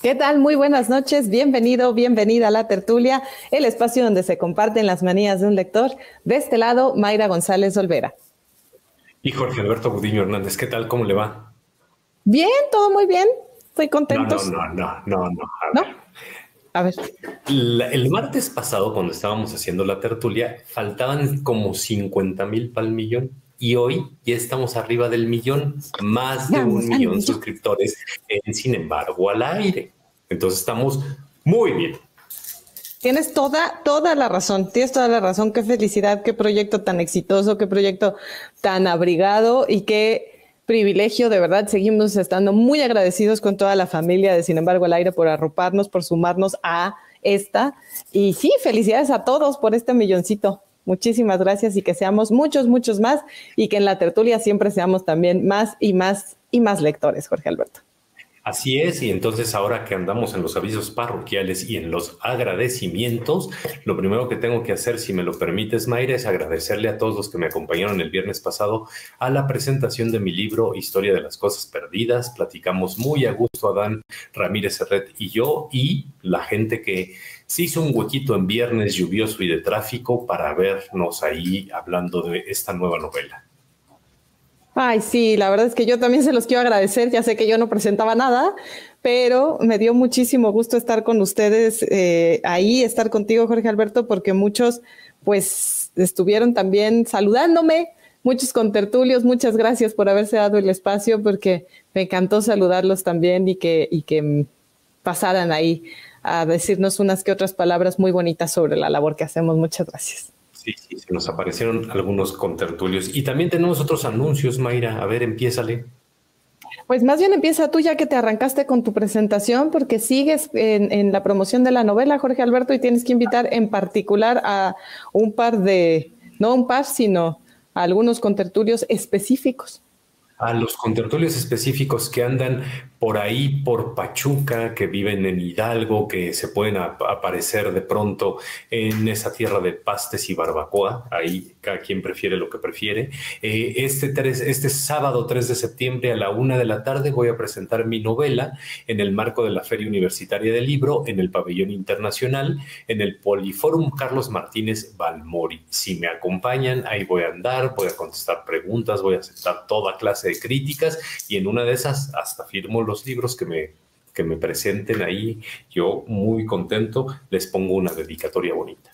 ¿Qué tal? Muy buenas noches. Bienvenido, bienvenida a La Tertulia, el espacio donde se comparten las manías de un lector. De este lado, Mayra González Olvera. Y Jorge Alberto Gudiño Hernández, ¿qué tal? ¿Cómo le va? Bien, todo muy bien. Estoy No, no, contentos. no, no, no, no. A ¿No? ver. A ver. El martes pasado, cuando estábamos haciendo la tertulia, faltaban como 50,000 para el millón. Y hoy ya estamos arriba del millón, más de Vamos un al millón millón. suscriptores en Sin embargo al aire. Entonces estamos muy bien. Tienes toda la razón. Tienes toda la razón. Qué felicidad, qué proyecto tan exitoso, qué proyecto tan abrigado y qué privilegio. De verdad, seguimos estando muy agradecidos con toda la familia de Sin embargo al aire por arroparnos, por sumarnos a esta. Y sí, felicidades a todos por este milloncito. Muchísimas gracias y que seamos muchos, muchos más y que en la tertulia siempre seamos también más y más y más lectores, Jorge Alberto. Así es, y entonces ahora que andamos en los avisos parroquiales y en los agradecimientos, lo primero que tengo que hacer, si me lo permites, Mayra, es agradecerle a todos los que me acompañaron el viernes pasado a la presentación de mi libro Historia de las Cosas Perdidas. Platicamos muy a gusto Adán Ramírez Serret y yo, y la gente que se hizo un huequito en viernes lluvioso y de tráfico para vernos ahí hablando de esta nueva novela. Ay, sí, la verdad es que yo también se los quiero agradecer. Ya sé que yo no presentaba nada, pero me dio muchísimo gusto estar con ustedes ahí, estar contigo, Jorge Alberto, porque muchos pues estuvieron también saludándome, muchos contertulios. Muchas gracias por haberse dado el espacio, porque me encantó saludarlos también y que pasaran ahí a decirnos unas que otras palabras muy bonitas sobre la labor que hacemos. Muchas gracias. Sí, sí, se nos aparecieron algunos contertulios. Y también tenemos otros anuncios, Mayra. A ver, empiézale. Pues más bien empieza tú, ya que te arrancaste con tu presentación, porque sigues en la promoción de la novela, Jorge Alberto, y tienes que invitar en particular a un par de, no un par, sino a algunos contertulios específicos. A los contertulios específicos que andan por ahí, por Pachuca, que viven en Hidalgo, que se pueden aparecer de pronto en esa tierra de pastes y barbacoa. Ahí cada quien prefiere lo que prefiere. Este sábado 3 de septiembre a la 1 de la tarde voy a presentar mi novela en el marco de la Feria Universitaria del Libro, en el Pabellón Internacional, en el Poliforum Carlos Martínez Balmori. Si me acompañan, ahí voy a andar, voy a contestar preguntas, voy a aceptar toda clase de críticas y en una de esas hasta firmo los libros que me presenten ahí. Yo muy contento, les pongo una dedicatoria bonita.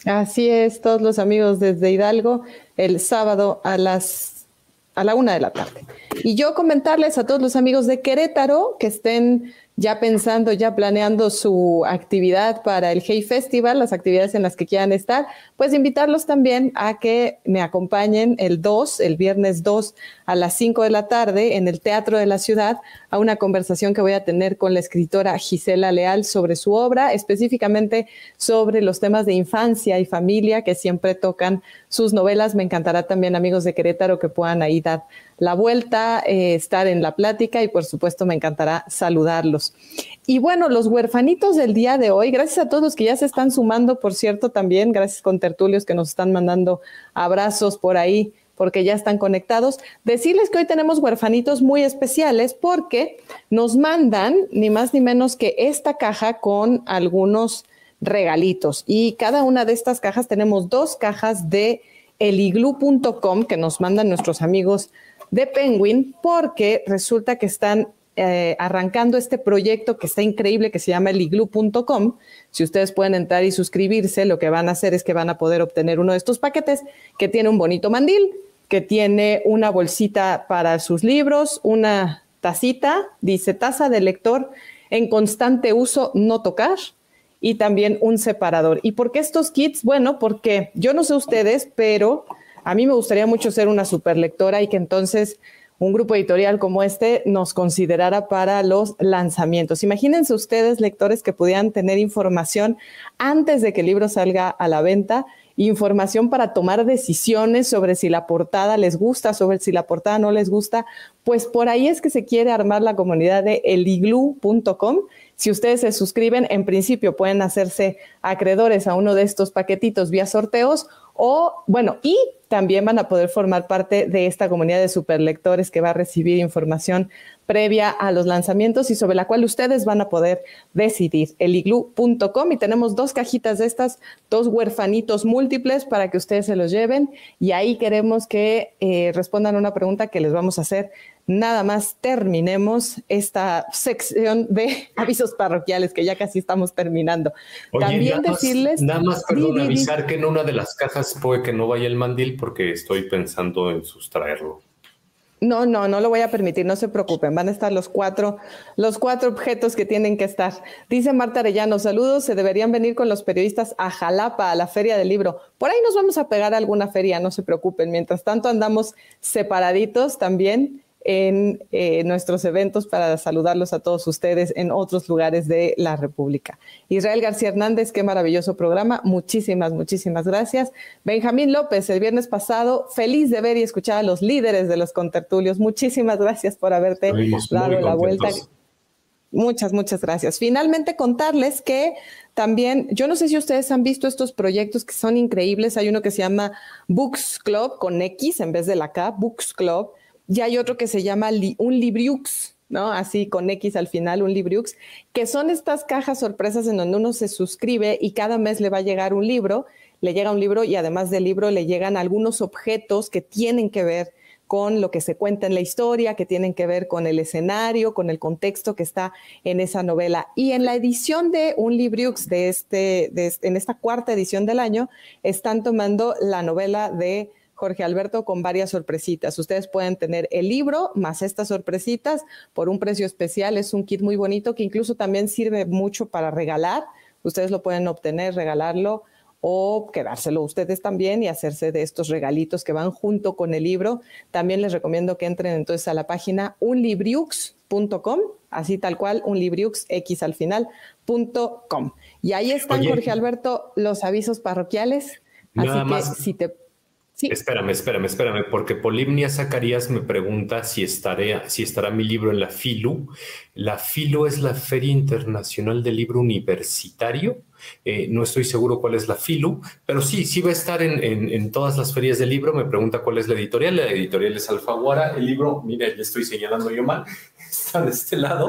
Así es, todos los amigos desde Hidalgo, el sábado a la 1 de la tarde. Y yo comentarles a todos los amigos de Querétaro que estén ya pensando, ya planeando su actividad para el Hey Festival, las actividades en las que quieran estar, pues invitarlos también a que me acompañen el viernes 2 a las 5 de la tarde en el Teatro de la Ciudad a una conversación que voy a tener con la escritora Gisela Leal sobre su obra, específicamente sobre los temas de infancia y familia que siempre tocan sus novelas. Me encantará también, amigos de Querétaro, que puedan ahí dar la vuelta, estar en la plática y por supuesto me encantará saludarlos. Y bueno, los huerfanitos del día de hoy, gracias a todos los que ya se están sumando, por cierto, también, gracias contertulios que nos están mandando abrazos por ahí, porque ya están conectados. Decirles que hoy tenemos huerfanitos muy especiales porque nos mandan ni más ni menos que esta caja con algunos regalitos. Y cada una de estas cajas, tenemos 2 cajas de eliglu.com que nos mandan nuestros amigos de Penguin, porque resulta que están arrancando este proyecto que está increíble, que se llama eliglu.com. Si ustedes pueden entrar y suscribirse, lo que van a hacer es que van a poder obtener uno de estos paquetes que tiene un bonito mandil, que tiene una bolsita para sus libros, una tacita, dice taza de lector en constante uso, no tocar, y también un separador. ¿Y por qué estos kits? Bueno, porque yo no sé ustedes, pero a mí me gustaría mucho ser una superlectora y que entonces un grupo editorial como este nos considerara para los lanzamientos. Imagínense ustedes, lectores, que pudieran tener información antes de que el libro salga a la venta, información para tomar decisiones sobre si la portada les gusta, sobre si la portada no les gusta. Pues por ahí es que se quiere armar la comunidad de eliglu.com. Si ustedes se suscriben, en principio pueden hacerse acreedores a uno de estos paquetitos vía sorteos o, bueno, y también van a poder formar parte de esta comunidad de superlectores que va a recibir información previa a los lanzamientos y sobre la cual ustedes van a poder decidir. Eliglu.com, y tenemos 2 cajitas de estas, 2 huerfanitos múltiples para que ustedes se los lleven, y ahí queremos que respondan una pregunta que les vamos a hacer nada más terminemos esta sección de avisos parroquiales, que ya casi estamos terminando. Oye, también decirles... Nada más, perdón, avisar que en una de las cajas puede que no vaya el mandil porque estoy pensando en sustraerlo. No lo voy a permitir, no se preocupen, van a estar los cuatro objetos que tienen que estar. Dice Marta Arellano, saludos, se deberían venir con los periodistas a Jalapa, a la Feria del Libro. Por ahí nos vamos a pegar a alguna feria, no se preocupen. Mientras tanto andamos separaditos también en nuestros eventos para saludarlos a todos ustedes en otros lugares de la República. Israel García Hernández, qué maravilloso programa, muchísimas gracias. Benjamín López, el viernes pasado, feliz de ver y escuchar a los líderes de los contertulios, muchísimas gracias por haberte dado la vuelta. Muchas gracias. Finalmente contarles que también, yo no sé si ustedes han visto estos proyectos que son increíbles, hay uno que se llama Books Club, con X en vez de la K, Books Club. Y hay otro que se llama un Libriux, ¿no? Así con X al final, un Libriux, que son estas cajas sorpresas en donde uno se suscribe y cada mes le va a llegar un libro, le llega un libro y además del libro le llegan algunos objetos que tienen que ver con lo que se cuenta en la historia, que tienen que ver con el escenario, con el contexto que está en esa novela. Y en la edición de un Libriux en esta 4ª edición del año, están tomando la novela de Jorge Alberto con varias sorpresitas. Ustedes pueden tener el libro más estas sorpresitas por un precio especial. Es un kit muy bonito que incluso también sirve mucho para regalar. Ustedes lo pueden obtener, regalarlo o quedárselo ustedes también y hacerse de estos regalitos que van junto con el libro. También les recomiendo que entren entonces a la página unlibriux.com, así tal cual, unlibriux, X al final, .com. Y ahí están, oye, Jorge Alberto, los avisos parroquiales. Así que más. Si te... Sí. Espérame, porque Polimnia Zacarías me pregunta si estará mi libro en la FILU. La FILU es la Feria Internacional del Libro Universitario. No estoy seguro cuál es la FILU, pero sí va a estar en todas las ferias del libro. Me pregunta cuál es la editorial. La editorial es Alfaguara. El libro, mira, ya estoy señalando yo mal, está de este lado.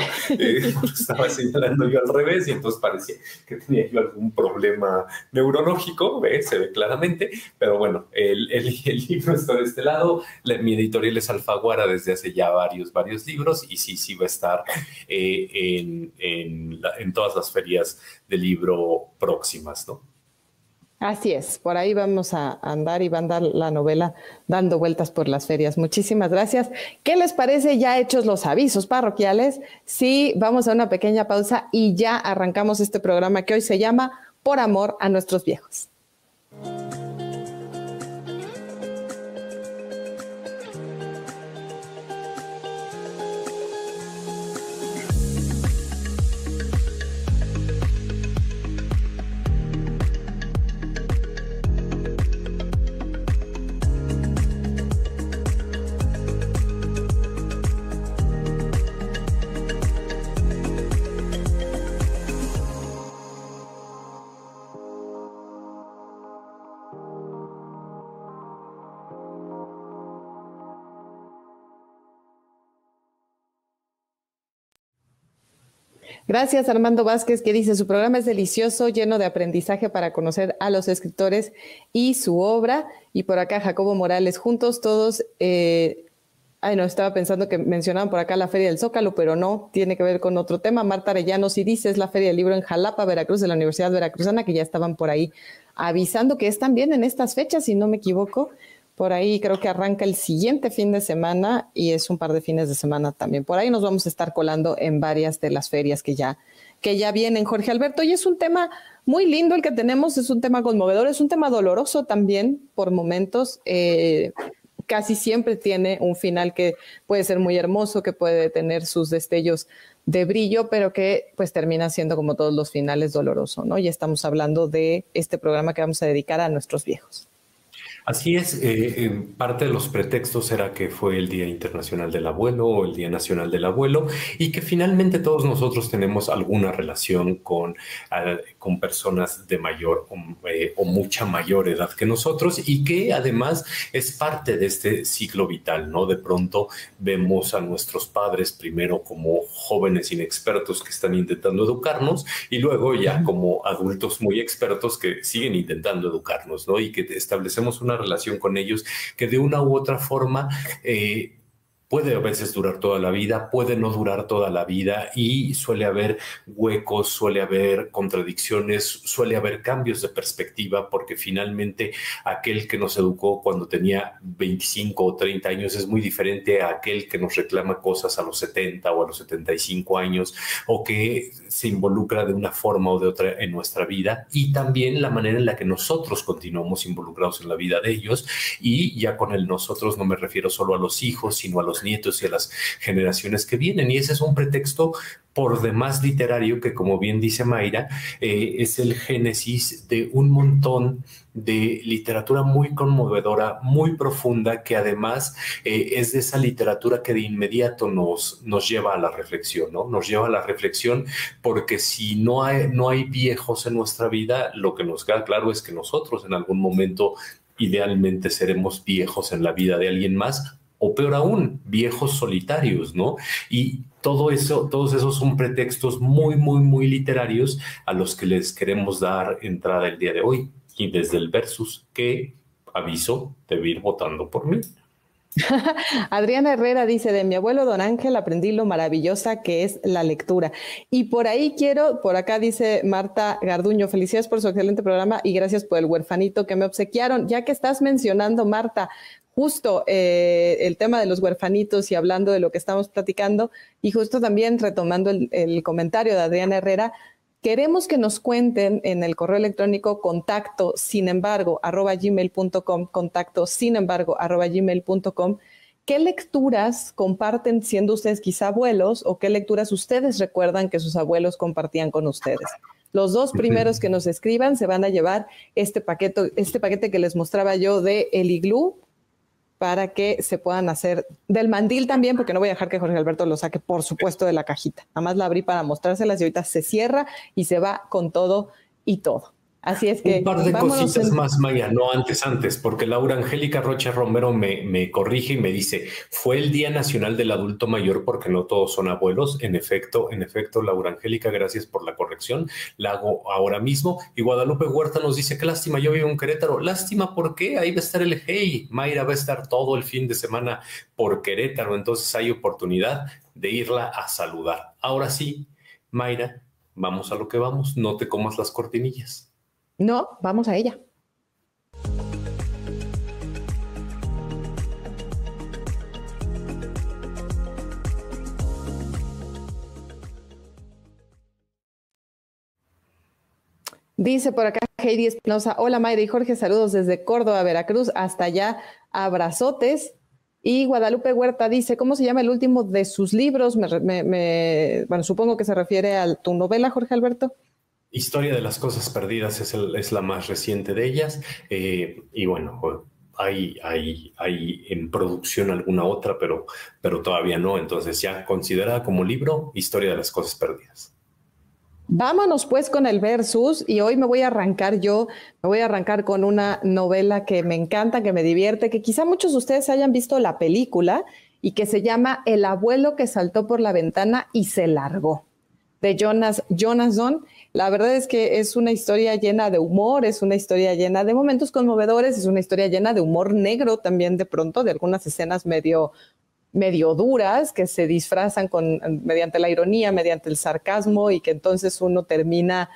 Estaba señalando yo al revés y entonces parecía que tenía yo algún problema neurológico, se ve claramente, pero bueno, el libro está de este lado. Mi editorial es Alfaguara desde hace ya varios libros y sí va a estar en todas las ferias del libro próximas, ¿no? Así es, por ahí vamos a andar y va a andar la novela dando vueltas por las ferias. Muchísimas gracias. ¿Qué les parece, ya hechos los avisos parroquiales? Sí, vamos a una pequeña pausa y ya arrancamos este programa que hoy se llama Por Amor a Nuestros Viejos. Gracias, Armando Vázquez, que dice, su programa es delicioso, lleno de aprendizaje para conocer a los escritores y su obra. Y por acá, Jacobo Morales, juntos todos, estaba pensando que mencionaban por acá la Feria del Zócalo, pero no, tiene que ver con otro tema. Marta Arellano, sí dice, es la Feria del Libro en Jalapa, Veracruz, de la Universidad Veracruzana, que ya estaban por ahí avisando que es también en estas fechas, si no me equivoco. Por ahí creo que arranca el siguiente fin de semana y es un par de fines de semana también. Por ahí nos vamos a estar colando en varias de las ferias que ya vienen, Jorge Alberto. Y es un tema muy lindo el que tenemos, es un tema conmovedor, es un tema doloroso también por momentos. Casi siempre tiene un final que puede ser muy hermoso, que puede tener sus destellos de brillo, pero que pues termina siendo, como todos los finales, doloroso, ¿no? Y estamos hablando de este programa que vamos a dedicar a nuestros viejos. Así es, parte de los pretextos era que fue el Día Internacional del Abuelo o el Día Nacional del Abuelo y que finalmente todos nosotros tenemos alguna relación con con personas de mayor o mucha mayor edad que nosotros, y que además es parte de este ciclo vital, ¿no? De pronto vemos a nuestros padres primero como jóvenes inexpertos que están intentando educarnos, y luego ya como adultos muy expertos que siguen intentando educarnos, ¿no? Y que establecemos una relación con ellos que de una u otra forma puede a veces durar toda la vida, puede no durar toda la vida, y suele haber huecos, suele haber contradicciones, suele haber cambios de perspectiva, porque finalmente aquel que nos educó cuando tenía 25 o 30 años es muy diferente a aquel que nos reclama cosas a los 70 o a los 75 años, o que se involucra de una forma o de otra en nuestra vida, y también la manera en la que nosotros continuamos involucrados en la vida de ellos. Y ya con el nosotros no me refiero solo a los hijos, sino a los nietos y a las generaciones que vienen. Y ese es un pretexto por demás literario que, como bien dice Mayra, es el génesis de un montón de literatura muy conmovedora, muy profunda, que además es de esa literatura que de inmediato nos lleva a la reflexión, ¿no? Nos lleva a la reflexión, porque si no hay viejos en nuestra vida, lo que nos queda claro es que nosotros en algún momento idealmente seremos viejos en la vida de alguien más, o peor aún, viejos solitarios, ¿no? Y todo eso, todos esos son pretextos muy, muy, muy literarios a los que les queremos dar entrada el día de hoy. Y desde el versus, que aviso, debe ir votando por mí. Adriana Herrera dice: de mi abuelo Don Ángel aprendí lo maravillosa que es la lectura. Y por acá dice Marta Garduño: felicidades por su excelente programa y gracias por el huerfanito que me obsequiaron. Ya que estás mencionando, Marta, justo el tema de los huerfanitos y hablando de lo que estamos platicando, y justo también retomando el comentario de Adriana Herrera, queremos que nos cuenten en el correo electrónico contacto@gmail.com, qué lecturas comparten siendo ustedes quizá abuelos, o qué lecturas ustedes recuerdan que sus abuelos compartían con ustedes. Los dos primeros que nos escriban se van a llevar este paquete que les mostraba yo de El Iglú, para que se puedan hacer del mandil también, porque no voy a dejar que Jorge Alberto lo saque, por supuesto, de la cajita. Nada más la abrí para mostrárselas y ahorita se cierra y se va con todo y todo. Así es que un par de cositas más, Maya, no antes, porque Laura Angélica Rocha Romero me corrige y me dice: fue el Día Nacional del Adulto Mayor porque no todos son abuelos. En efecto, Laura Angélica, gracias por la corrección, la hago ahora mismo. Y Guadalupe Huerta nos dice: qué lástima, yo vivo en Querétaro. Lástima, ¿por qué? Ahí va a estar el Hey. Mayra va a estar todo el fin de semana por Querétaro, entonces hay oportunidad de irla a saludar. Ahora sí, Mayra, vamos a lo que vamos, no te comas las cortinillas. No, vamos a ella. Dice por acá Heidi Espinosa: hola Mayra y Jorge, saludos desde Córdoba, Veracruz, hasta allá, abrazotes. Y Guadalupe Huerta dice: ¿cómo se llama el último de sus libros? Bueno, supongo que se refiere a tu novela, Jorge Alberto. Historia de las cosas perdidas es la más reciente de ellas, y bueno, hay en producción alguna otra, pero todavía no, entonces ya considerada como libro, Historia de las cosas perdidas. Vámonos pues con el versus, y hoy me voy a arrancar con una novela que me encanta, que me divierte, que quizá muchos de ustedes hayan visto la película, y que se llama El abuelo que saltó por la ventana y se largó, de Jonas Donn. La verdad es que es una historia llena de humor, es una historia llena de momentos conmovedores, es una historia llena de humor negro también, de pronto, de algunas escenas medio duras que se disfrazan mediante la ironía, mediante el sarcasmo, y que entonces uno termina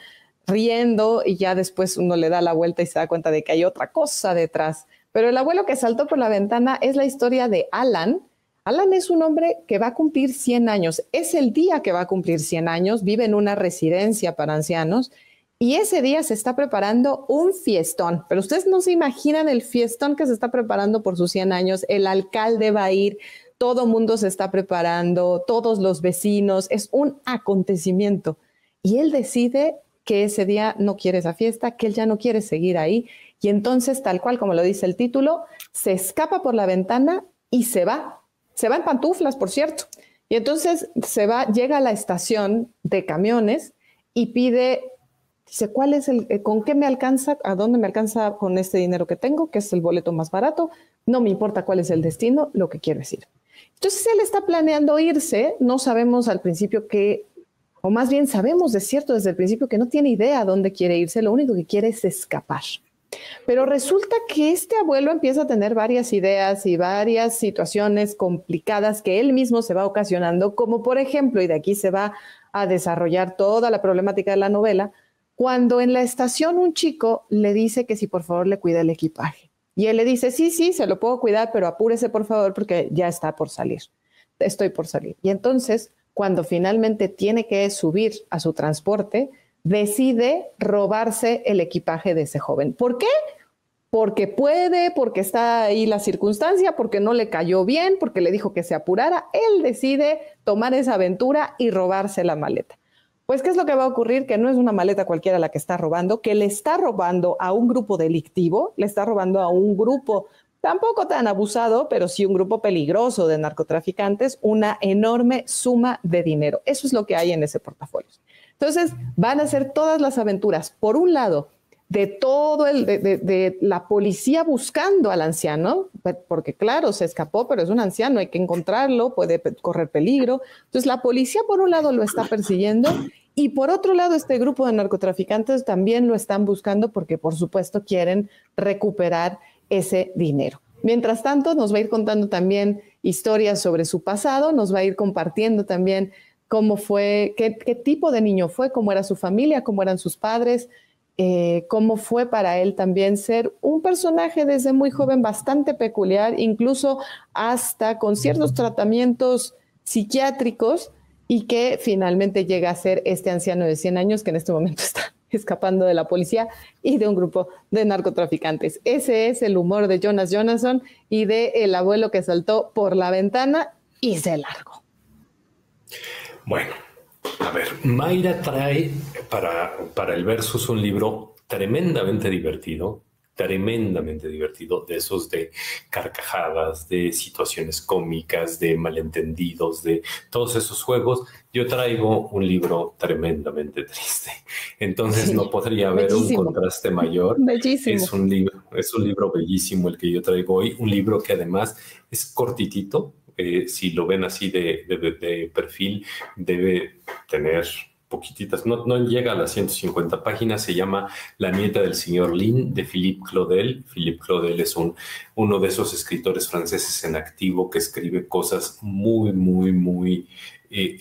riendo y ya después uno le da la vuelta y se da cuenta de que hay otra cosa detrás. Pero El abuelo que saltó por la ventana es la historia de Alan. Alan es un hombre que va a cumplir 100 años. Es el día que va a cumplir 100 años. Vive en una residencia para ancianos y ese día se está preparando un fiestón. Pero ustedes no se imaginan el fiestón que se está preparando por sus 100 años. El alcalde va a ir, todo mundo se está preparando, todos los vecinos. Es un acontecimiento. Y él decide que ese día no quiere esa fiesta, que él ya no quiere seguir ahí. Y entonces, tal cual como lo dice el título, se escapa por la ventana y se va. Se va en pantuflas, por cierto. Y entonces llega a la estación de camiones y pide Dice, ¿cuál es con qué me alcanza? ¿A dónde me alcanza con este dinero que tengo? Que es el boleto más barato. No me importa cuál es el destino, lo que quiero es ir. Entonces él está planeando irse. No sabemos al principio o más bien sabemos de cierto desde el principio que no tiene idea a dónde quiere irse. Lo único que quiere es escapar. Pero resulta que este abuelo empieza a tener varias ideas y varias situaciones complicadas que él mismo se va ocasionando, como por ejemplo, y de aquí se va a desarrollar toda la problemática de la novela, cuando en la estación un chico le dice que si por favor le cuida el equipaje. Y él le dice, sí, se lo puedo cuidar, pero apúrese por favor porque ya está por salir. Estoy por salir. Y entonces, cuando finalmente tiene que subir a su transporte, decide robarse el equipaje de ese joven. ¿Por qué? Porque puede, porque está ahí la circunstancia, porque no le cayó bien, porque le dijo que se apurara. Él decide tomar esa aventura y robarse la maleta. Pues, ¿qué es lo que va a ocurrir? Que no es una maleta cualquiera la que está robando, que le está robando a un grupo delictivo, le está robando a un grupo tampoco tan abusado, pero sí un grupo peligroso de narcotraficantes, una enorme suma de dinero. Eso es lo que hay en ese portafolio. Entonces, van a ser todas las aventuras, por un lado, de todo de la policía buscando al anciano, porque claro, se escapó, pero es un anciano, hay que encontrarlo, puede correr peligro. Entonces la policía por un lado lo está persiguiendo y por otro lado este grupo de narcotraficantes también lo están buscando porque por supuesto quieren recuperar ese dinero. Mientras tanto nos va a ir contando también historias sobre su pasado, nos va a ir compartiendo también cómo fue, qué tipo de niño fue, cómo era su familia, cómo eran sus padres, cómo fue para él también ser un personaje desde muy joven bastante peculiar, incluso hasta con ciertos tratamientos psiquiátricos y que finalmente llega a ser este anciano de 100 años que en este momento está escapando de la policía y de un grupo de narcotraficantes. Ese es el humor de Jonas Jonasson y de el abuelo que saltó por la ventana y se largó. Bueno, a ver, Mayra trae para el Versus un libro tremendamente divertido, de esos de carcajadas, de situaciones cómicas, de malentendidos, de todos esos juegos. Yo traigo un libro tremendamente triste. Entonces sí, no podría haber bellísimo. Un contraste mayor. Bellísimo. Es un libro bellísimo el que yo traigo hoy, un libro que además es cortitito. Si lo ven así de perfil, debe tener poquititas, no llega a las 150 páginas. Se llama La nieta del señor Lin, de Philippe Claudel. Philippe Claudel es uno de esos escritores franceses en activo que escribe cosas muy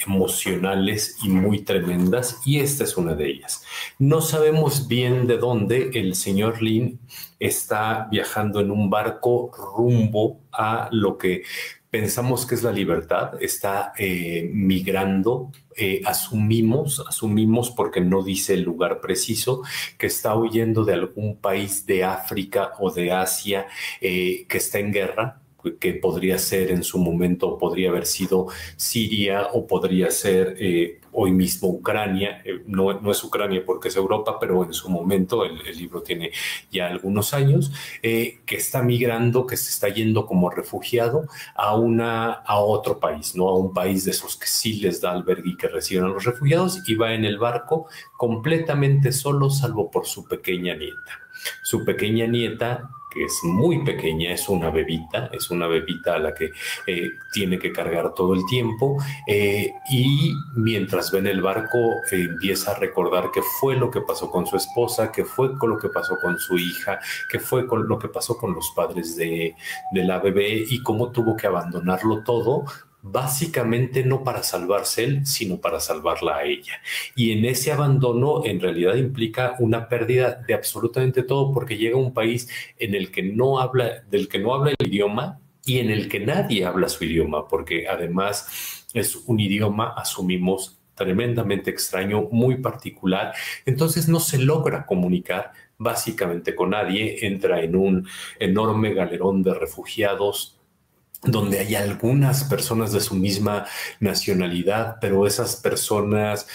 emocionales y muy tremendas, y esta es una de ellas. No sabemos bien de dónde el señor Lin está viajando en un barco rumbo a lo que pensamos que es la libertad. Está migrando, asumimos porque no dice el lugar preciso, que está huyendo de algún país de África o de Asia que está en guerra, que podría ser en su momento, podría haber sido Siria o podría ser hoy mismo Ucrania. No es Ucrania porque es Europa, pero en su momento, el libro tiene ya algunos años, que está migrando, que se está yendo como refugiado a otro país, ¿no? A un país de esos que sí les da albergue y que reciben a los refugiados, y va en el barco completamente solo, salvo por su pequeña nieta. Su pequeña nieta, que es muy pequeña, es una bebita a la que tiene que cargar todo el tiempo, y mientras ve en el barco empieza a recordar qué fue lo que pasó con su esposa, qué fue con lo que pasó con su hija, qué fue con lo que pasó con los padres de la bebé y cómo tuvo que abandonarlo todo, básicamente no para salvarse él, sino para salvarla a ella. Y en ese abandono en realidad implica una pérdida de absolutamente todo, porque llega a un país en el que del que no habla el idioma y en el que nadie habla su idioma, porque además es un idioma, asumimos, tremendamente extraño, muy particular. Entonces no se logra comunicar básicamente con nadie. Entra en un enorme galerón de refugiados donde hay algunas personas de su misma nacionalidad, pero esas personas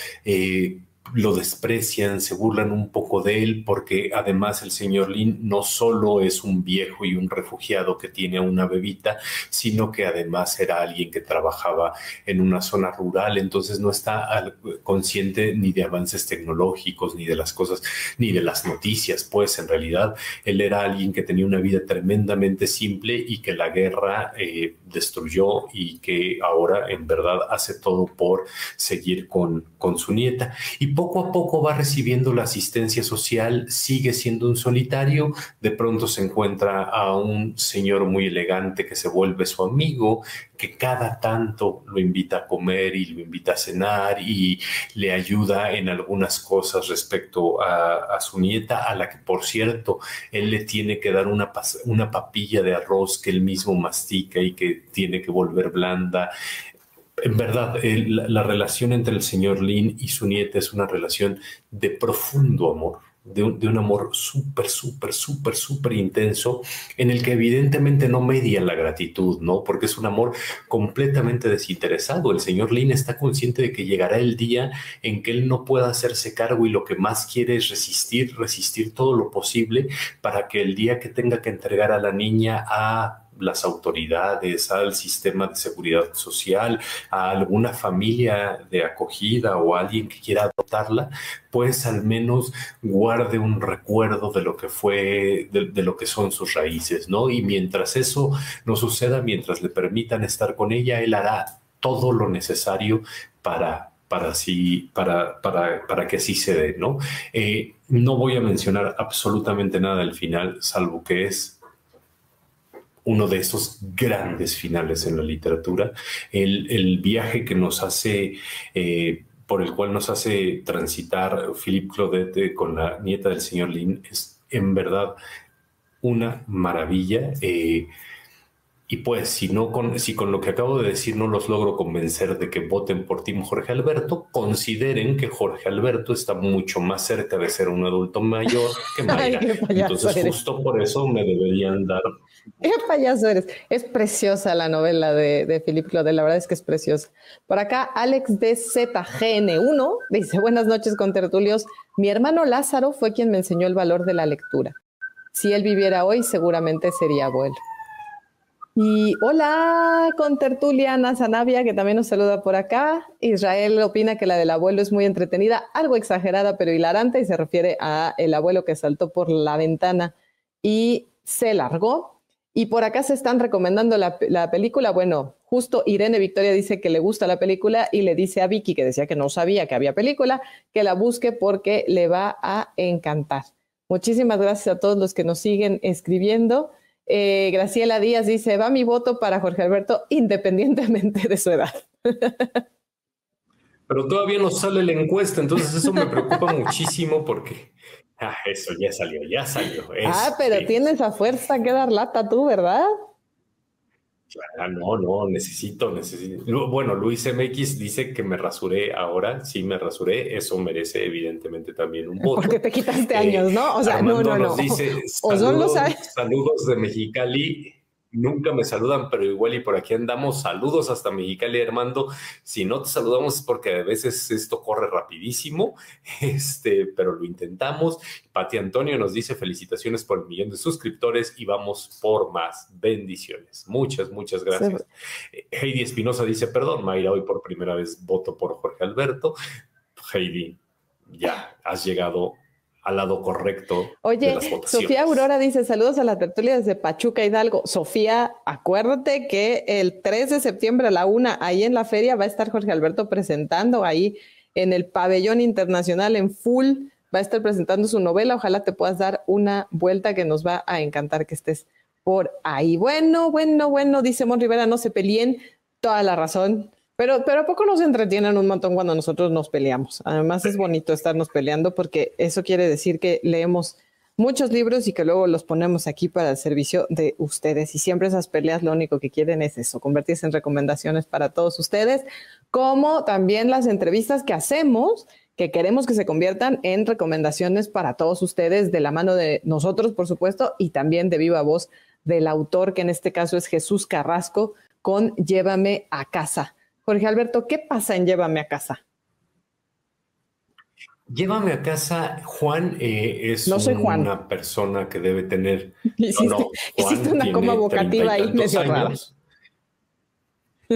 lo desprecian, se burlan un poco de él, porque además el señor Lin no solo es un viejo y un refugiado que tiene a una bebita, sino que además era alguien que trabajaba en una zona rural, entonces no está consciente ni de avances tecnológicos, ni de las cosas, ni de las noticias, pues en realidad él era alguien que tenía una vida tremendamente simple y que la guerra destruyó y que ahora en verdad hace todo por seguir con su nieta. Y poco a poco va recibiendo la asistencia social, sigue siendo un solitario, de pronto se encuentra a un señor muy elegante que se vuelve su amigo, que cada tanto lo invita a comer y lo invita a cenar y le ayuda en algunas cosas respecto a su nieta, a la que, por cierto, él le tiene que dar una papilla de arroz que él mismo mastica y que tiene que volver blanda. En verdad, la relación entre el señor Lin y su nieta es una relación de profundo amor, de un amor súper, súper, súper, súper intenso, en el que evidentemente no median la gratitud, ¿no? Porque es un amor completamente desinteresado. El señor Lin está consciente de que llegará el día en que él no pueda hacerse cargo y lo que más quiere es resistir, resistir todo lo posible para que el día que tenga que entregar a la niña a las autoridades, al sistema de seguridad social, a alguna familia de acogida o a alguien que quiera adoptarla, pues al menos guarde un recuerdo de lo que fue, de lo que son sus raíces, ¿no? Y mientras eso no suceda, mientras le permitan estar con ella, él hará todo lo necesario para que así se dé, ¿no? No voy a mencionar absolutamente nada al final, salvo que es uno de esos grandes finales en la literatura, el viaje que nos hace, por el cual nos hace transitar Philippe Claudette con la nieta del señor Lin, es en verdad una maravilla. Y pues, si con lo que acabo de decir no los logro convencer de que voten por Team Jorge Alberto, consideren que Jorge Alberto está mucho más cerca de ser un adulto mayor que Mayra. Ay, qué payaso Entonces, eres. justo por eso me deberían dar. Qué payaso eres. Es preciosa la novela de Philippe Claudel, la verdad es que es preciosa. Por acá, Alex DZGN1 dice, buenas noches, contertulios. Mi hermano Lázaro fue quien me enseñó el valor de la lectura. Si él viviera hoy, seguramente sería abuelo. Y hola, contertuliana Zanavia, que también nos saluda por acá. Israel opina que la del abuelo es muy entretenida, algo exagerada, pero hilarante, y se refiere a el abuelo que saltó por la ventana y se largó. Y por acá se están recomendando la película. Bueno, justo Irene Victoria dice que le gusta la película y le dice a Vicky, que decía que no sabía que había película, que la busque porque le va a encantar. Muchísimas gracias a todos los que nos siguen escribiendo. Graciela Díaz dice, va mi voto para Jorge Alberto independientemente de su edad. Pero todavía no sale la encuesta, entonces eso me preocupa muchísimo porque eso ya salió, ya salió. Pero Sí. tienes a fuerza que dar lata tú, ¿verdad? No, necesito. Bueno, Luis MX dice que me rasuré ahora, sí me rasuré, eso merece evidentemente también un voto. Porque te quitaste años, ¿no? O sea, Armando no. nos dice, O son los saludos de Mexicali. Nunca me saludan, pero igual y por aquí andamos. Saludos hasta Mexicali, Armando. Si no te saludamos es porque a veces esto corre rapidísimo, pero lo intentamos. Pati Antonio nos dice felicitaciones por el 1,000,000 de suscriptores y vamos por más. Bendiciones. Muchas gracias. Sí. Heidi Espinosa dice, perdón, Mayra, hoy por primera vez voto por Jorge Alberto. Heidi, ya has llegado al lado correcto. Oye, de las votaciones. Sofía Aurora dice, saludos a la tertulia desde Pachuca, Hidalgo. Sofía, acuérdate que el 3 de septiembre a la 1, ahí en la feria, va a estar Jorge Alberto presentando ahí en el pabellón internacional en full, va a estar presentando su novela. Ojalá te puedas dar una vuelta, que nos va a encantar que estés por ahí. Bueno, dice Mon Rivera, no se peleen, toda la razón. Pero ¿a poco nos entretienen un montón cuando nosotros nos peleamos? Además es bonito estarnos peleando porque eso quiere decir que leemos muchos libros y que luego los ponemos aquí para el servicio de ustedes. Y siempre esas peleas lo único que quieren es eso, convertirse en recomendaciones para todos ustedes, como también las entrevistas que hacemos, que queremos que se conviertan en recomendaciones para todos ustedes, de la mano de nosotros, por supuesto, y también de viva voz del autor, que en este caso es Jesús Carrasco, con Llévame a casa. Jorge Alberto, ¿qué pasa en Llévame a casa? Llévame a casa, Juan es No soy Juan. una persona que debe tener, no, Hiciste, no, hiciste Juan una coma tiene treinta vocativa y ahí tantos medio rara. años.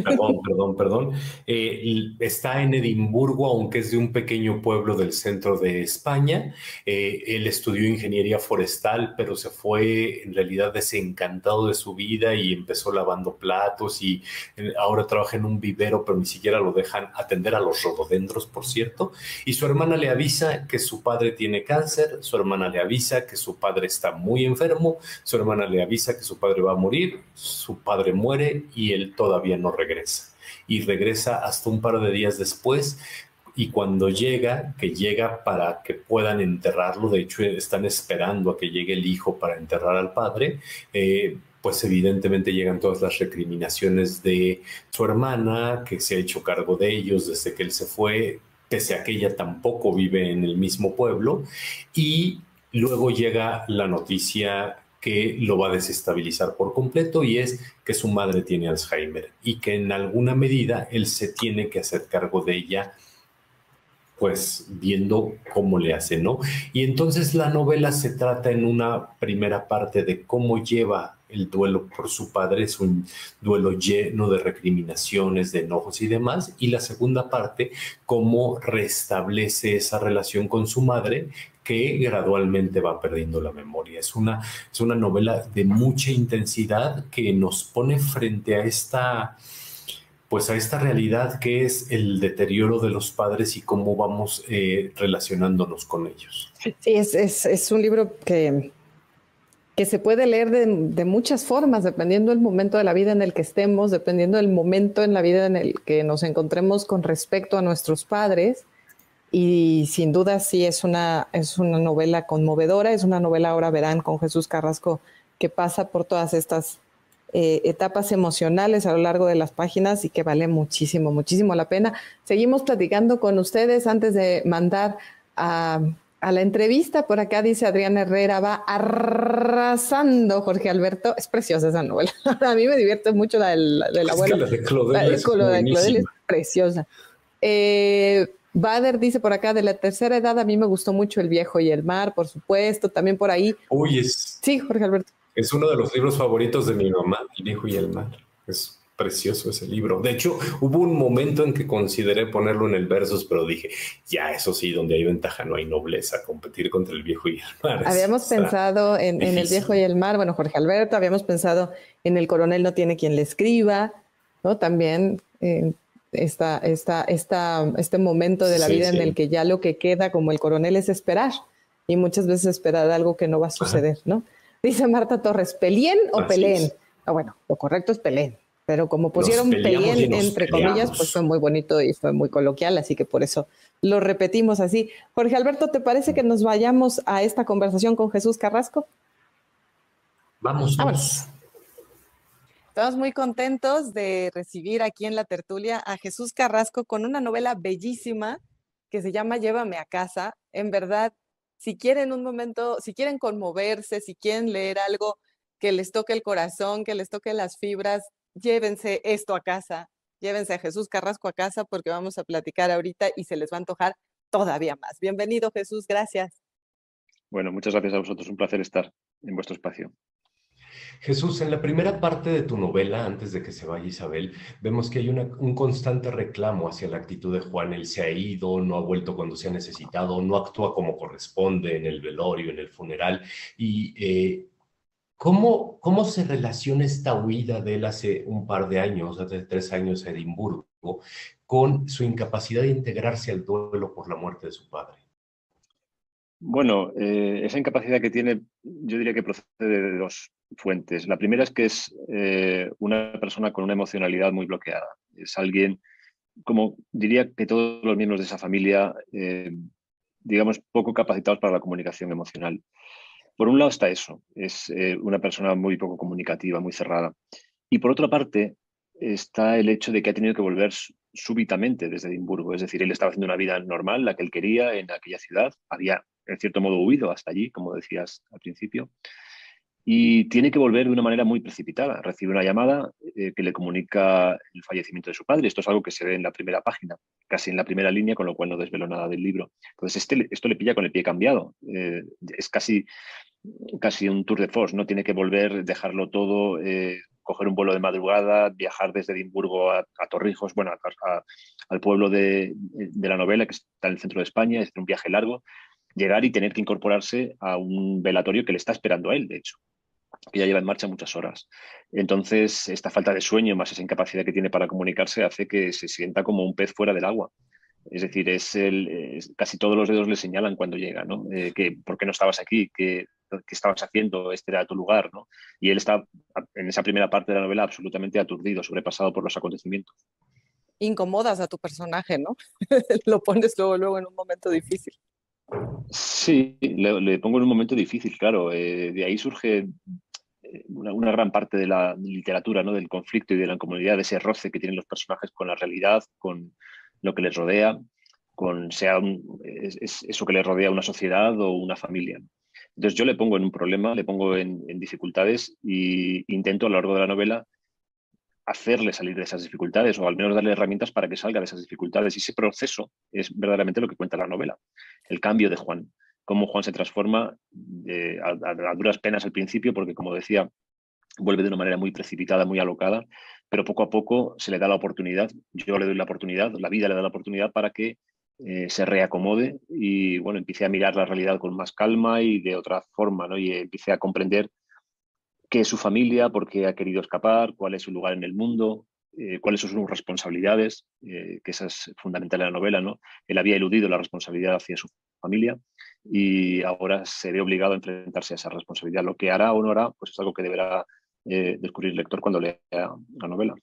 Perdón, perdón, perdón. Y está en Edimburgo, aunque es de un pequeño pueblo del centro de España. Él estudió ingeniería forestal, pero se fue en realidad desencantado de su vida y empezó lavando platos y ahora trabaja en un vivero, pero ni siquiera lo dejan atender a los rododendros, por cierto. Y su hermana le avisa que su padre tiene cáncer, su hermana le avisa que su padre está muy enfermo, su hermana le avisa que su padre va a morir, su padre muere y él todavía no regresa. Y regresa hasta un par de días después y cuando llega, que llega para que puedan enterrarlo, de hecho están esperando a que llegue el hijo para enterrar al padre, pues evidentemente llegan todas las recriminaciones de su hermana, que se ha hecho cargo de ellos desde que él se fue, pese a que ella tampoco vive en el mismo pueblo, y luego llega la noticia que lo va a desestabilizar por completo y es que su madre tiene Alzheimer y que en alguna medida él se tiene que hacer cargo de ella pues viendo cómo le hace, ¿no? Y entonces la novela se trata en una primera parte de cómo lleva el duelo por su padre, es un duelo lleno de recriminaciones, de enojos y demás, y la segunda parte, cómo restablece esa relación con su madre que gradualmente va perdiendo la memoria. Es una novela de mucha intensidad que nos pone frente a pues a esta realidad que es el deterioro de los padres y cómo vamos relacionándonos con ellos. Sí, es un libro que se puede leer de muchas formas, dependiendo del momento de la vida en el que estemos, dependiendo del momento en la vida en el que nos encontremos con respecto a nuestros padres. Y sin duda sí es una novela conmovedora, es una novela, ahora verán, con Jesús Carrasco, que pasa por todas estas etapas emocionales a lo largo de las páginas y que vale muchísimo, muchísimo la pena. Seguimos platicando con ustedes antes de mandar a la entrevista. Por acá dice Adriana Herrera, va arrasando Jorge Alberto. Es preciosa esa novela. A mí me divierte mucho la del Es que abuelo. la de Claudel es La de Claudel es buenísima. preciosa. Bader dice por acá, de la tercera edad, a mí me gustó mucho El viejo y el mar, por supuesto. También por ahí. Uy, Sí, Jorge Alberto. es uno de los libros favoritos de mi mamá, El viejo y el mar. Es precioso ese libro. De hecho, hubo un momento en que consideré ponerlo en el versus, pero dije, ya, eso sí, donde hay ventaja no hay nobleza. Competir contra el viejo y el mar Habíamos pensado en El viejo y difícil. el mar, bueno, Jorge Alberto, habíamos pensado en El coronel no tiene quien le escriba, ¿no? También este momento de la Sí, vida en el sí. que ya lo que queda como el coronel es esperar, y muchas veces esperar algo que no va a Ajá, suceder, ¿no? Dice Marta Torres, ¿pelien o así peleen? es. Ah, bueno, lo correcto es peleen, pero como Nos pusieron peleamos y pelien nos entre comillas, pues fue peleamos. muy bonito y fue muy coloquial, así que por eso lo repetimos así. Jorge Alberto, ¿te parece que nos vayamos a esta conversación con Jesús Carrasco? Vamos, Vámonos. vamos. Estamos muy contentos de recibir aquí en la tertulia a Jesús Carrasco con una novela bellísima que se llama Llévame a casa. En verdad, si quieren un momento, si quieren conmoverse, si quieren leer algo que les toque el corazón, que les toque las fibras, llévense esto a casa, llévense a Jesús Carrasco a casa porque vamos a platicar ahorita y se les va a antojar todavía más. Bienvenido, Jesús, gracias. Bueno, muchas gracias a vosotros. Un placer estar en vuestro espacio. Jesús, en la primera parte de tu novela, antes de que se vaya Isabel, vemos que hay un constante reclamo hacia la actitud de Juan. Él se ha ido, no ha vuelto cuando se ha necesitado, no actúa como corresponde en el velorio, en el funeral. Y ¿cómo se relaciona esta huida de él hace un par de años, hace 3 años a Edimburgo, con su incapacidad de integrarse al duelo por la muerte de su padre? Bueno, esa incapacidad que tiene, yo diría que procede de dos fuentes. La primera es que es una persona con una emocionalidad muy bloqueada. Es alguien, como diría que todos los miembros de esa familia, digamos, poco capacitados para la comunicación emocional. Por un lado está eso, es una persona muy poco comunicativa, muy cerrada. Y por otra parte está el hecho de que ha tenido que volver súbitamente desde Edimburgo. Es decir, él estaba haciendo una vida normal, la que él quería en aquella ciudad. Había, en cierto modo, huido hasta allí, como decías al principio. y tiene que volver de una manera muy precipitada. Recibe una llamada que le comunica el fallecimiento de su padre. Esto es algo que se ve en la primera página, casi en la primera línea, con lo cual no desvelo nada del libro. Entonces, esto le pilla con el pie cambiado. Es casi un tour de force, ¿no? Tiene que volver, dejarlo todo, coger un vuelo de madrugada, viajar desde Edimburgo a Torrijos, bueno, al pueblo de la novela, que está en el centro de España. Es un viaje largo. Llegar y tener que incorporarse a un velatorio que le está esperando a él, de hecho, que ya lleva en marcha muchas horas. Entonces, esta falta de sueño más esa incapacidad que tiene para comunicarse hace que se sienta como un pez fuera del agua. Es decir, casi todos los dedos le señalan cuando llega, ¿no? Que ¿por qué no estabas aquí? ¿Qué estabas haciendo? Este era tu lugar, ¿no? Y él está, en esa primera parte de la novela, absolutamente aturdido, sobrepasado por los acontecimientos. Incomodas a tu personaje, ¿no? Lo pones luego en un momento difícil. Sí, le pongo en un momento difícil, claro. De ahí surge una gran parte de la literatura, ¿no? Del conflicto y de la incomodidad, de ese roce que tienen los personajes con la realidad, con lo que les rodea, es eso que les rodea una sociedad o una familia. Entonces yo le pongo en un problema, le pongo en dificultades e intento a lo largo de la novela hacerle salir de esas dificultades o al menos darle herramientas para que salga de esas dificultades. Y ese proceso es verdaderamente lo que cuenta la novela, el cambio de Juan, cómo Juan se transforma a duras penas al principio, porque como decía, vuelve de una manera muy precipitada, muy alocada, pero poco a poco se le da la oportunidad, yo le doy la oportunidad, la vida le da la oportunidad para que se reacomode y bueno, empiece a mirar la realidad con más calma y de otra forma, ¿no? Y empiece a comprender qué es su familia, por qué ha querido escapar, cuál es su lugar en el mundo, cuáles son sus responsabilidades, que esa es fundamental en la novela, ¿no? Él había eludido la responsabilidad hacia su familia y ahora se ve obligado a enfrentarse a esa responsabilidad. Lo que hará o no hará, pues es algo que deberá descubrir el lector cuando lea la novela.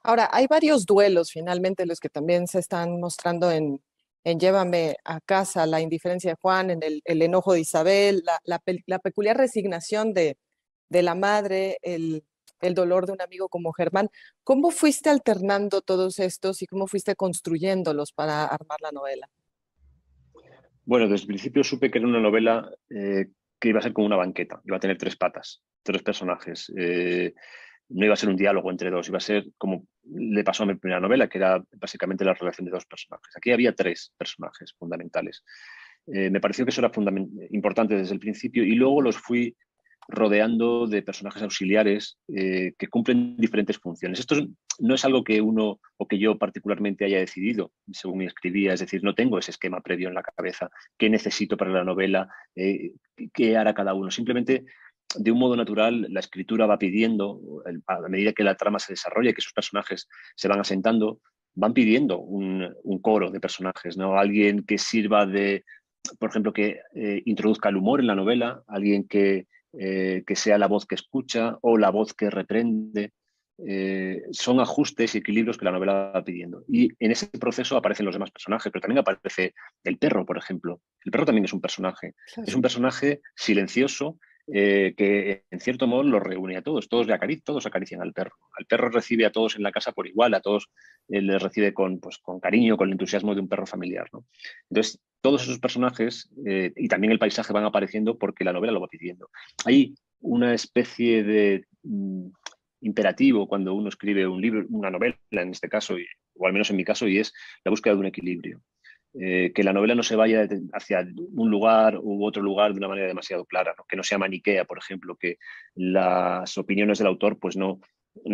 Ahora, hay varios duelos finalmente, los que también se están mostrando en Llévame a casa, la indiferencia de Juan, en el enojo de Isabel, la peculiar resignación de la madre, el dolor de un amigo como Germán. ¿Cómo fuiste alternando todos estos y cómo fuiste construyéndolos para armar la novela? Bueno, desde el principio supe que era una novela que iba a ser como una banqueta, iba a tener tres patas, tres personajes. No iba a ser un diálogo entre dos, iba a ser como le pasó a mi primera novela, que era básicamente la relación de dos personajes. Aquí había tres personajes fundamentales. Me pareció que eso era importante desde el principio y luego los fui rodeando de personajes auxiliares que cumplen diferentes funciones. Esto no es algo que uno o que yo particularmente haya decidido según escribía, es decir, no tengo ese esquema previo en la cabeza, qué necesito para la novela, qué hará cada uno. Simplemente, de un modo natural, la escritura va pidiendo, a medida que la trama se desarrolla y que sus personajes se van asentando, van pidiendo un coro de personajes, ¿no? Alguien que sirva de, por ejemplo, que introduzca el humor en la novela, alguien que sea la voz que escucha o la voz que reprende. Son ajustes y equilibrios que la novela va pidiendo. Y en ese proceso aparecen los demás personajes, pero también aparece el perro, por ejemplo. El perro también es un personaje. Claro. Es un personaje silencioso que en cierto modo los reúne a todos. Todos acarician al perro. Al perro recibe a todos en la casa por igual, a todos les recibe con cariño, con el entusiasmo de un perro familiar, ¿no? Entonces, todos esos personajes y también el paisaje van apareciendo porque la novela lo va pidiendo. Hay una especie de imperativo cuando uno escribe un libro, una novela en este caso, o al menos en mi caso, y es la búsqueda de un equilibrio. Que la novela no se vaya hacia un lugar u otro lugar de una manera demasiado clara, ¿no? Que no sea maniquea, por ejemplo, que las opiniones del autor pues no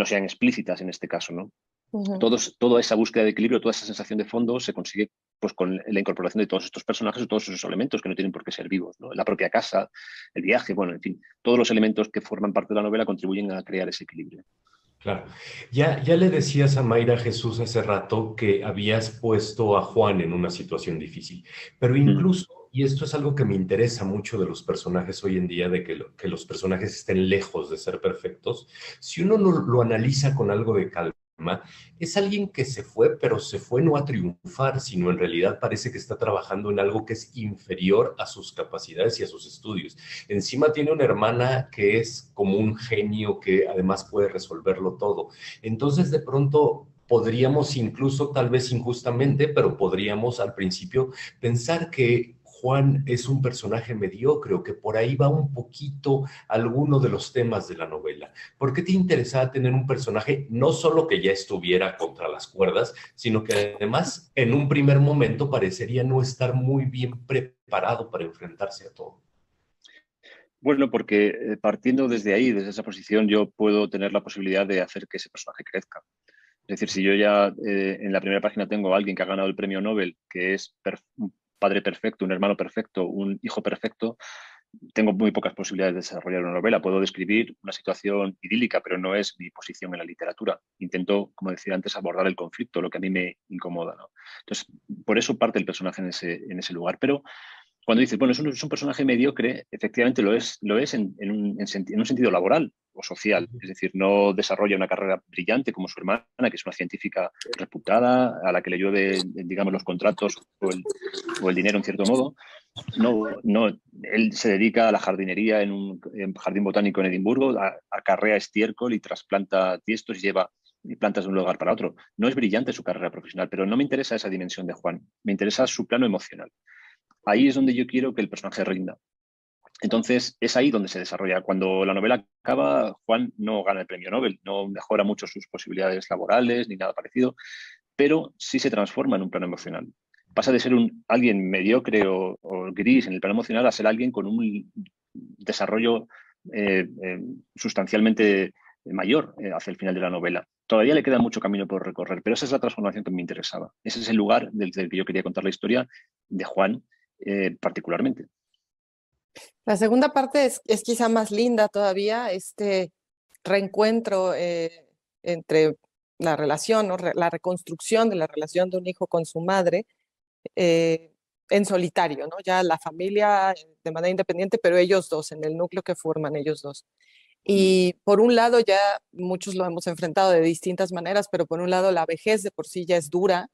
sean explícitas en este caso, ¿no? Uh-huh. Toda esa búsqueda de equilibrio, toda esa sensación de fondo se consigue pues con la incorporación de todos estos personajes y todos esos elementos que no tienen por qué ser vivos, ¿no? La propia casa, el viaje, bueno, en fin, todos los elementos que forman parte de la novela contribuyen a crear ese equilibrio. Claro. Ya le decías a Mayra Jesús hace rato que habías puesto a Juan en una situación difícil, pero incluso, y esto es algo que me interesa mucho de los personajes hoy en día, de que los personajes estén lejos de ser perfectos, si uno lo analiza con algo de calma, es alguien que se fue, pero se fue no a triunfar, sino en realidad parece que está trabajando en algo que es inferior a sus capacidades y a sus estudios. Encima tiene una hermana que es como un genio que además puede resolverlo todo. Entonces, de pronto podríamos incluso, tal vez injustamente, pero podríamos al principio pensar que Juan es un personaje mediocre o que por ahí va un poquito alguno de los temas de la novela? ¿Por qué te interesaba tener un personaje no solo que ya estuviera contra las cuerdas, sino que además en un primer momento parecería no estar muy bien preparado para enfrentarse a todo? Bueno, porque partiendo desde ahí, desde esa posición, yo puedo tener la posibilidad de hacer que ese personaje crezca. Es decir, si yo ya en la primera página tengo a alguien que ha ganado el premio Nobel, que es un padre perfecto, un hermano perfecto, un hijo perfecto, tengo muy pocas posibilidades de desarrollar una novela. Puedo describir una situación idílica, pero no es mi posición en la literatura. Intento, como decía antes, abordar el conflicto, lo que a mí me incomoda, ¿no? Entonces, por eso parte el personaje en ese lugar. Pero cuando dices, bueno, es un personaje mediocre, efectivamente lo es en un sentido laboral o social. Es decir, no desarrolla una carrera brillante como su hermana, que es una científica reputada, a la que le llueve, digamos, los contratos o el dinero en cierto modo. No, no, él se dedica a la jardinería en un jardín botánico en Edimburgo, acarrea estiércol y trasplanta tiestos y lleva plantas de un lugar para otro. No es brillante su carrera profesional, pero no me interesa esa dimensión de Juan, me interesa su plano emocional. Ahí es donde yo quiero que el personaje rinda. Entonces, es ahí donde se desarrolla. Cuando la novela acaba, Juan no gana el premio Nobel, no mejora mucho sus posibilidades laborales ni nada parecido, pero sí se transforma en un plano emocional. Pasa de ser alguien mediocre o gris en el plano emocional a ser alguien con un desarrollo sustancialmente mayor hacia el final de la novela. Todavía le queda mucho camino por recorrer, pero esa es la transformación que me interesaba. Ese es el lugar del que yo quería contar la historia de Juan particularmente. La segunda parte es quizá más linda todavía, este reencuentro entre la relación, ¿no? La reconstrucción de la relación de un hijo con su madre en solitario, ¿no? Ya la familia de manera independiente, pero ellos dos, en el núcleo que forman ellos dos. Y por un lado, ya muchos lo hemos enfrentado de distintas maneras, pero por un lado la vejez de por sí ya es dura,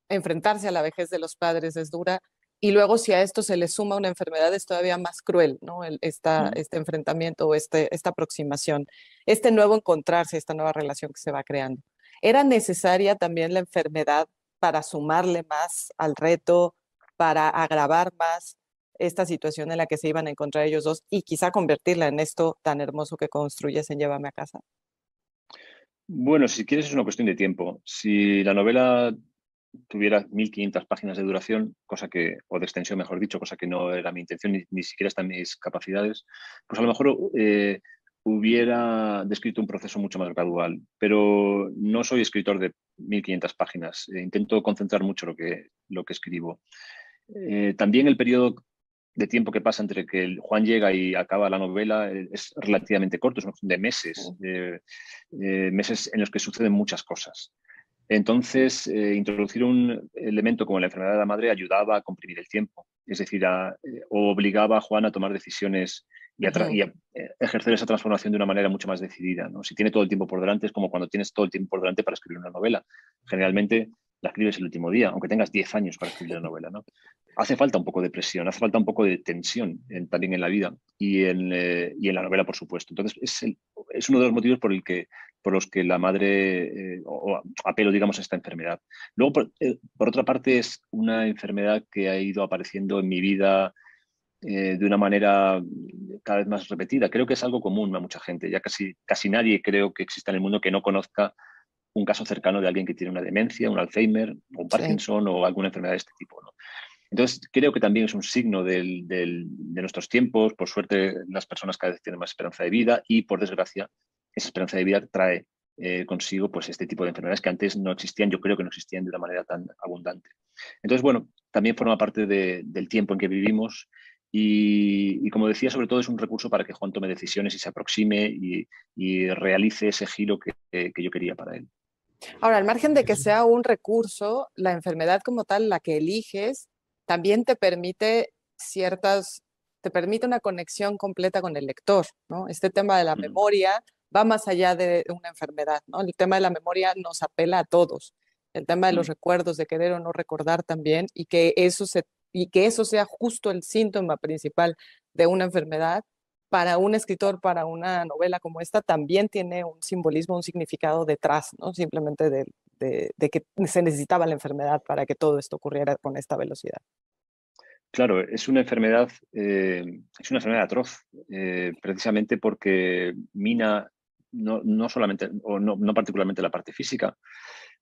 enfrentarse a la vejez de los padres es dura, y luego si a esto se le suma una enfermedad es todavía más cruel, ¿no? Este enfrentamiento o esta aproximación, este nuevo encontrarse, esta nueva relación que se va creando. ¿Era necesaria también la enfermedad para sumarle más al reto, para agravar más esta situación en la que se iban a encontrar ellos dos y quizá convertirla en esto tan hermoso que construyes en Llévame a casa? Bueno, si quieres es una cuestión de tiempo. Si la novela tuviera 1500 páginas de duración, o de extensión, mejor dicho, cosa que no era mi intención, ni siquiera están mis capacidades, pues a lo mejor hubiera descrito un proceso mucho más gradual. Pero no soy escritor de 1500 páginas. Intento concentrar mucho lo que escribo. También el periodo de tiempo que pasa entre que Juan llega y acaba la novela es relativamente corto, es una cuestión de meses, meses en los que suceden muchas cosas. Entonces, introducir un elemento como la enfermedad de la madre ayudaba a comprimir el tiempo, es decir, o obligaba a Juan a tomar decisiones y a ejercer esa transformación de una manera mucho más decidida, ¿no? Si tiene todo el tiempo por delante, es como cuando tienes todo el tiempo por delante para escribir una novela. Generalmente la escribes el último día, aunque tengas 10 años para escribir la novela, ¿no? Hace falta un poco de presión, hace falta un poco de tensión también en la vida y en la novela, por supuesto. Entonces, es uno de los motivos por los que la madre apelo, digamos, a esta enfermedad. Luego, por otra parte, es una enfermedad que ha ido apareciendo en mi vida de una manera cada vez más repetida. Creo que es algo común a mucha gente. Ya casi nadie creo que exista en el mundo que no conozca un caso cercano de alguien que tiene una demencia, un Alzheimer, o un Parkinson o alguna enfermedad de este tipo, ¿no? Entonces, creo que también es un signo de nuestros tiempos. Por suerte, las personas cada vez tienen más esperanza de vida y, por desgracia, esa esperanza de vida trae consigo pues, este tipo de enfermedades que antes no existían, yo creo que no existían de una manera tan abundante. Entonces, bueno, también forma parte del tiempo en que vivimos y, como decía, sobre todo es un recurso para que Juan tome decisiones y se aproxime y realice ese giro que yo quería para él. Ahora, al margen de que sea un recurso, la enfermedad como tal, la que eliges, también te permite una conexión completa con el lector, ¿no? Este tema de la memoria va más allá de una enfermedad, ¿no? El tema de la memoria nos apela a todos. El tema de los recuerdos, de querer o no recordar también, y que eso sea justo el síntoma principal de una enfermedad, para un escritor, para una novela como esta, también tiene un simbolismo, un significado detrás, ¿no? Simplemente de que se necesitaba la enfermedad para que todo esto ocurriera con esta velocidad. Claro, es una enfermedad atroz, precisamente porque mina no solamente, o no particularmente la parte física,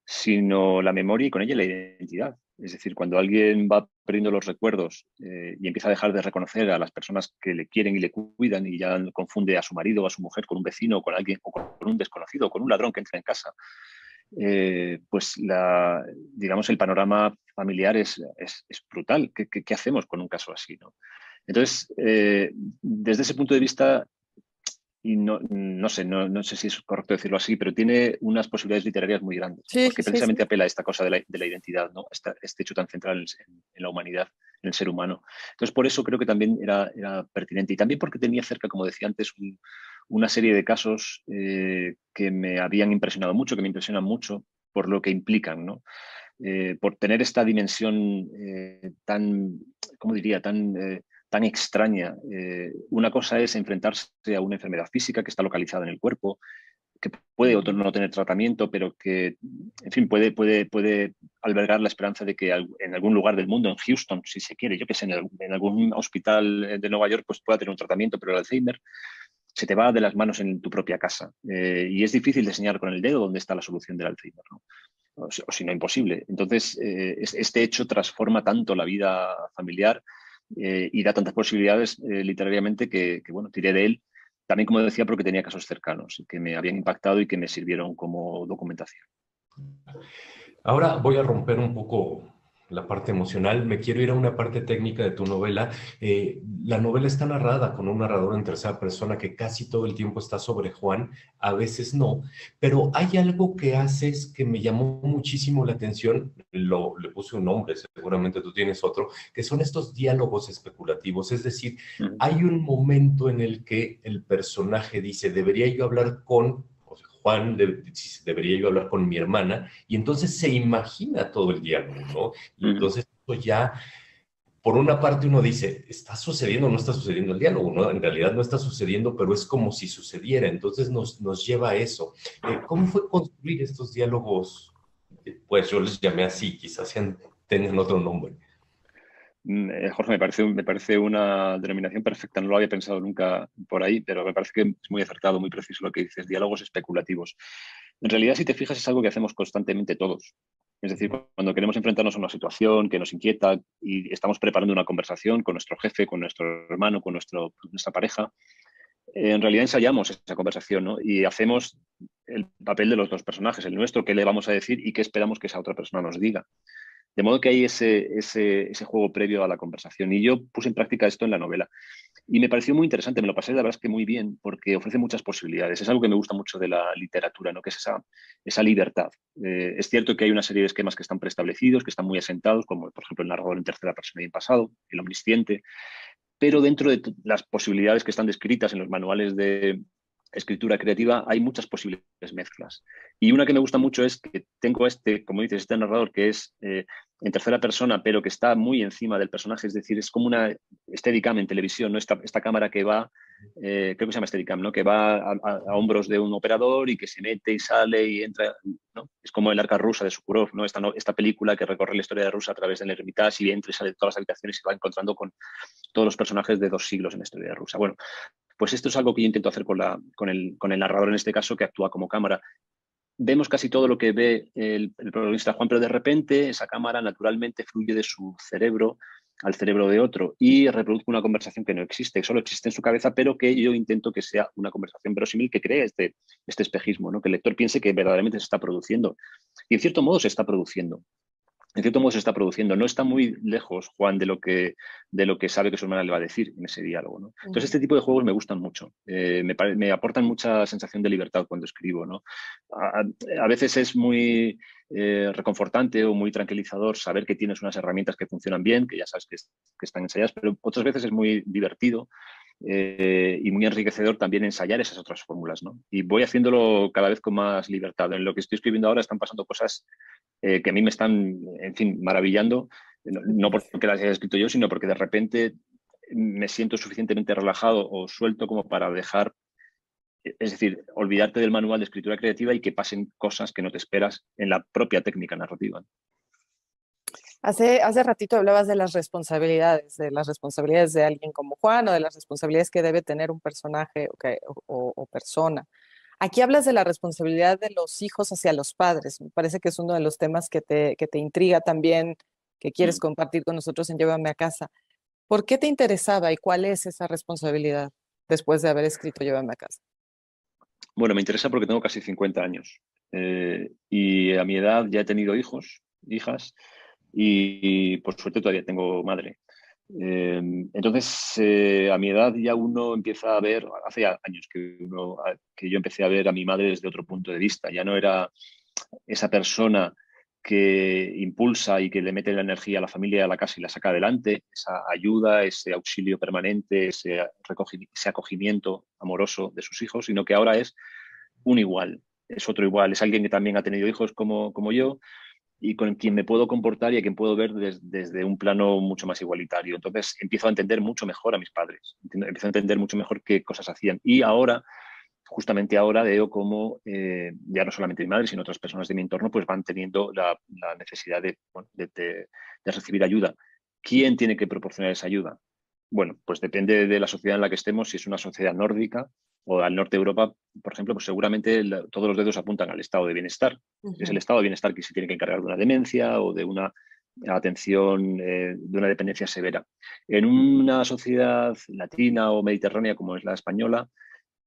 sino la memoria y con ella la identidad. Es decir, cuando alguien va perdiendo los recuerdos y empieza a dejar de reconocer a las personas que le quieren y le cuidan y ya confunde a su marido o a su mujer con un vecino, o con alguien, o con un desconocido, o con un ladrón que entra en casa, pues digamos, el panorama familiar es brutal. ¿Qué hacemos con un caso así, ¿no? Entonces, desde ese punto de vista, y no sé si es correcto decirlo así, pero tiene unas posibilidades literarias muy grandes, Sí, porque sí, sí. precisamente apela a esta cosa de la identidad, ¿no? Este hecho tan central en la humanidad, en el ser humano. Entonces, por eso creo que también era pertinente. Y también porque tenía cerca, como decía antes, una serie de casos que me habían impresionado mucho, que me impresionan mucho por lo que implican, ¿no? Por tener esta dimensión tan, ¿cómo diría?, tan extraña. Una cosa es enfrentarse a una enfermedad física que está localizada en el cuerpo, que puede o no tener tratamiento, pero que, en fin, puede albergar la esperanza de que en algún lugar del mundo, en Houston, si se quiere, yo que sé, en algún hospital de Nueva York, pues pueda tener un tratamiento, pero el Alzheimer se te va de las manos en tu propia casa. Y es difícil de señalar con el dedo dónde está la solución del Alzheimer, ¿no? O si no, imposible. Entonces, este hecho transforma tanto la vida familiar y da tantas posibilidades literariamente bueno, tiré de él, también como decía, porque tenía casos cercanos que me habían impactado y que me sirvieron como documentación. Ahora voy a romper un poco la parte emocional. Me quiero ir a una parte técnica de tu novela. La novela está narrada con un narrador en tercera persona que casi todo el tiempo está sobre Juan, a veces no, pero hay algo que haces que me llamó muchísimo la atención. Le puse un nombre, seguramente tú tienes otro, que son estos diálogos especulativos. Es decir, Mm. hay un momento en el que el personaje dice, debería yo hablar con, o sea, Juan, debería yo hablar con mi hermana, y entonces se imagina todo el diálogo, ¿no? Y Mm. entonces esto ya, por una parte uno dice, ¿está sucediendo o no está sucediendo el diálogo? ¿No? En realidad no está sucediendo, pero es como si sucediera, entonces nos lleva a eso. ¿Cómo fue construir estos diálogos? Pues yo les llamé así, quizás tengan otro nombre. Jorge, me parece una denominación perfecta. No lo había pensado nunca por ahí, pero me parece que es muy acertado, muy preciso lo que dices. Diálogos especulativos. En realidad, si te fijas, es algo que hacemos constantemente todos. Es decir, cuando queremos enfrentarnos a una situación que nos inquieta y estamos preparando una conversación con nuestro jefe, con nuestro hermano, con nuestra pareja, en realidad ensayamos esa conversación, ¿no? Y hacemos el papel de los dos personajes, el nuestro, qué le vamos a decir y qué esperamos que esa otra persona nos diga. De modo que hay ese juego previo a la conversación. Y yo puse en práctica esto en la novela. Y me pareció muy interesante, me lo pasé la verdad es que muy bien, porque ofrece muchas posibilidades. Es algo que me gusta mucho de la literatura, ¿no? Que es esa libertad. Es cierto que hay una serie de esquemas que están preestablecidos, que están muy asentados, como por ejemplo el narrador en tercera persona y en pasado, el omnisciente, pero dentro de las posibilidades que están descritas en los manuales de escritura creativa hay muchas posibles mezclas. Y una que me gusta mucho es que tengo como dices, este narrador que es en tercera persona, pero que está muy encima del personaje, es decir, es como una Steadicam en televisión, ¿no? Esta cámara que va, creo que se llama Steadicam, ¿no? Que va a hombros de un operador y que se mete y sale y entra, ¿no? Es como el arca rusa de Sukhorov, ¿no? Esta película que recorre la historia de Rusia a través del Hermitage y entra y sale de todas las habitaciones y se va encontrando con todos los personajes de 2 siglos en la historia de Rusia. Bueno, pues esto es algo que yo intento hacer con el narrador en este caso, que actúa como cámara. Vemos casi todo lo que ve el protagonista Juan, pero de repente esa cámara naturalmente fluye de su cerebro al cerebro de otro y reproduce una conversación que no existe, que solo existe en su cabeza, pero que yo intento que sea una conversación verosímil que cree este espejismo, ¿no? Que el lector piense que verdaderamente se está produciendo. Y en cierto modo se está produciendo. En cierto modo se está produciendo. No está muy lejos, Juan, de lo que sabe que su hermana le va a decir en ese diálogo, ¿no? Entonces, este tipo de juegos me gustan mucho. Me aportan mucha sensación de libertad cuando escribo, ¿no? A veces es muy reconfortante o muy tranquilizador saber que tienes unas herramientas que funcionan bien, que ya sabes que están ensayadas, pero otras veces es muy divertido y muy enriquecedor también ensayar esas otras fórmulas, ¿no? Y voy haciéndolo cada vez con más libertad. En lo que estoy escribiendo ahora están pasando cosas que a mí me están, en fin, maravillando, no porque las haya escrito yo, sino porque de repente me siento suficientemente relajado o suelto como para dejar, es decir, olvidarte del manual de escritura creativa y que pasen cosas que no te esperas en la propia técnica narrativa. Hace ratito hablabas de las responsabilidades de alguien como Juan o de las responsabilidades que debe tener un personaje o persona. Aquí hablas de la responsabilidad de los hijos hacia los padres. Me parece que es uno de los temas que te intriga también, que quieres Mm. compartir con nosotros en Llévame a casa. ¿Por qué te interesaba y cuál es esa responsabilidad después de haber escrito Llévame a casa? Bueno, me interesa porque tengo casi 50 años y a mi edad ya he tenido hijos, hijas y por suerte todavía tengo madre. Entonces, a mi edad ya uno empieza a ver, hace ya años que yo empecé a ver a mi madre desde otro punto de vista. Ya no era esa persona que impulsa y que le mete la energía a la familia y a la casa y la saca adelante, esa ayuda, ese auxilio permanente, ese acogimiento amoroso de sus hijos, sino que ahora es un igual, es otro igual, es alguien que también ha tenido hijos como yo y con quien me puedo comportar y a quien puedo ver desde un plano mucho más igualitario. Entonces empiezo a entender mucho mejor a mis padres, empiezo a entender mucho mejor qué cosas hacían. Y ahora, justamente ahora, veo cómo ya no solamente mi madre, sino otras personas de mi entorno, pues van teniendo la necesidad bueno, de recibir ayuda. ¿Quién tiene que proporcionar esa ayuda? Bueno, pues depende de la sociedad en la que estemos. Si es una sociedad nórdica o al norte de Europa, por ejemplo, pues seguramente todos los dedos apuntan al estado de bienestar. Es el estado de bienestar que se tiene que encargar de una demencia o de una atención, de una dependencia severa. En una sociedad latina o mediterránea como es la española,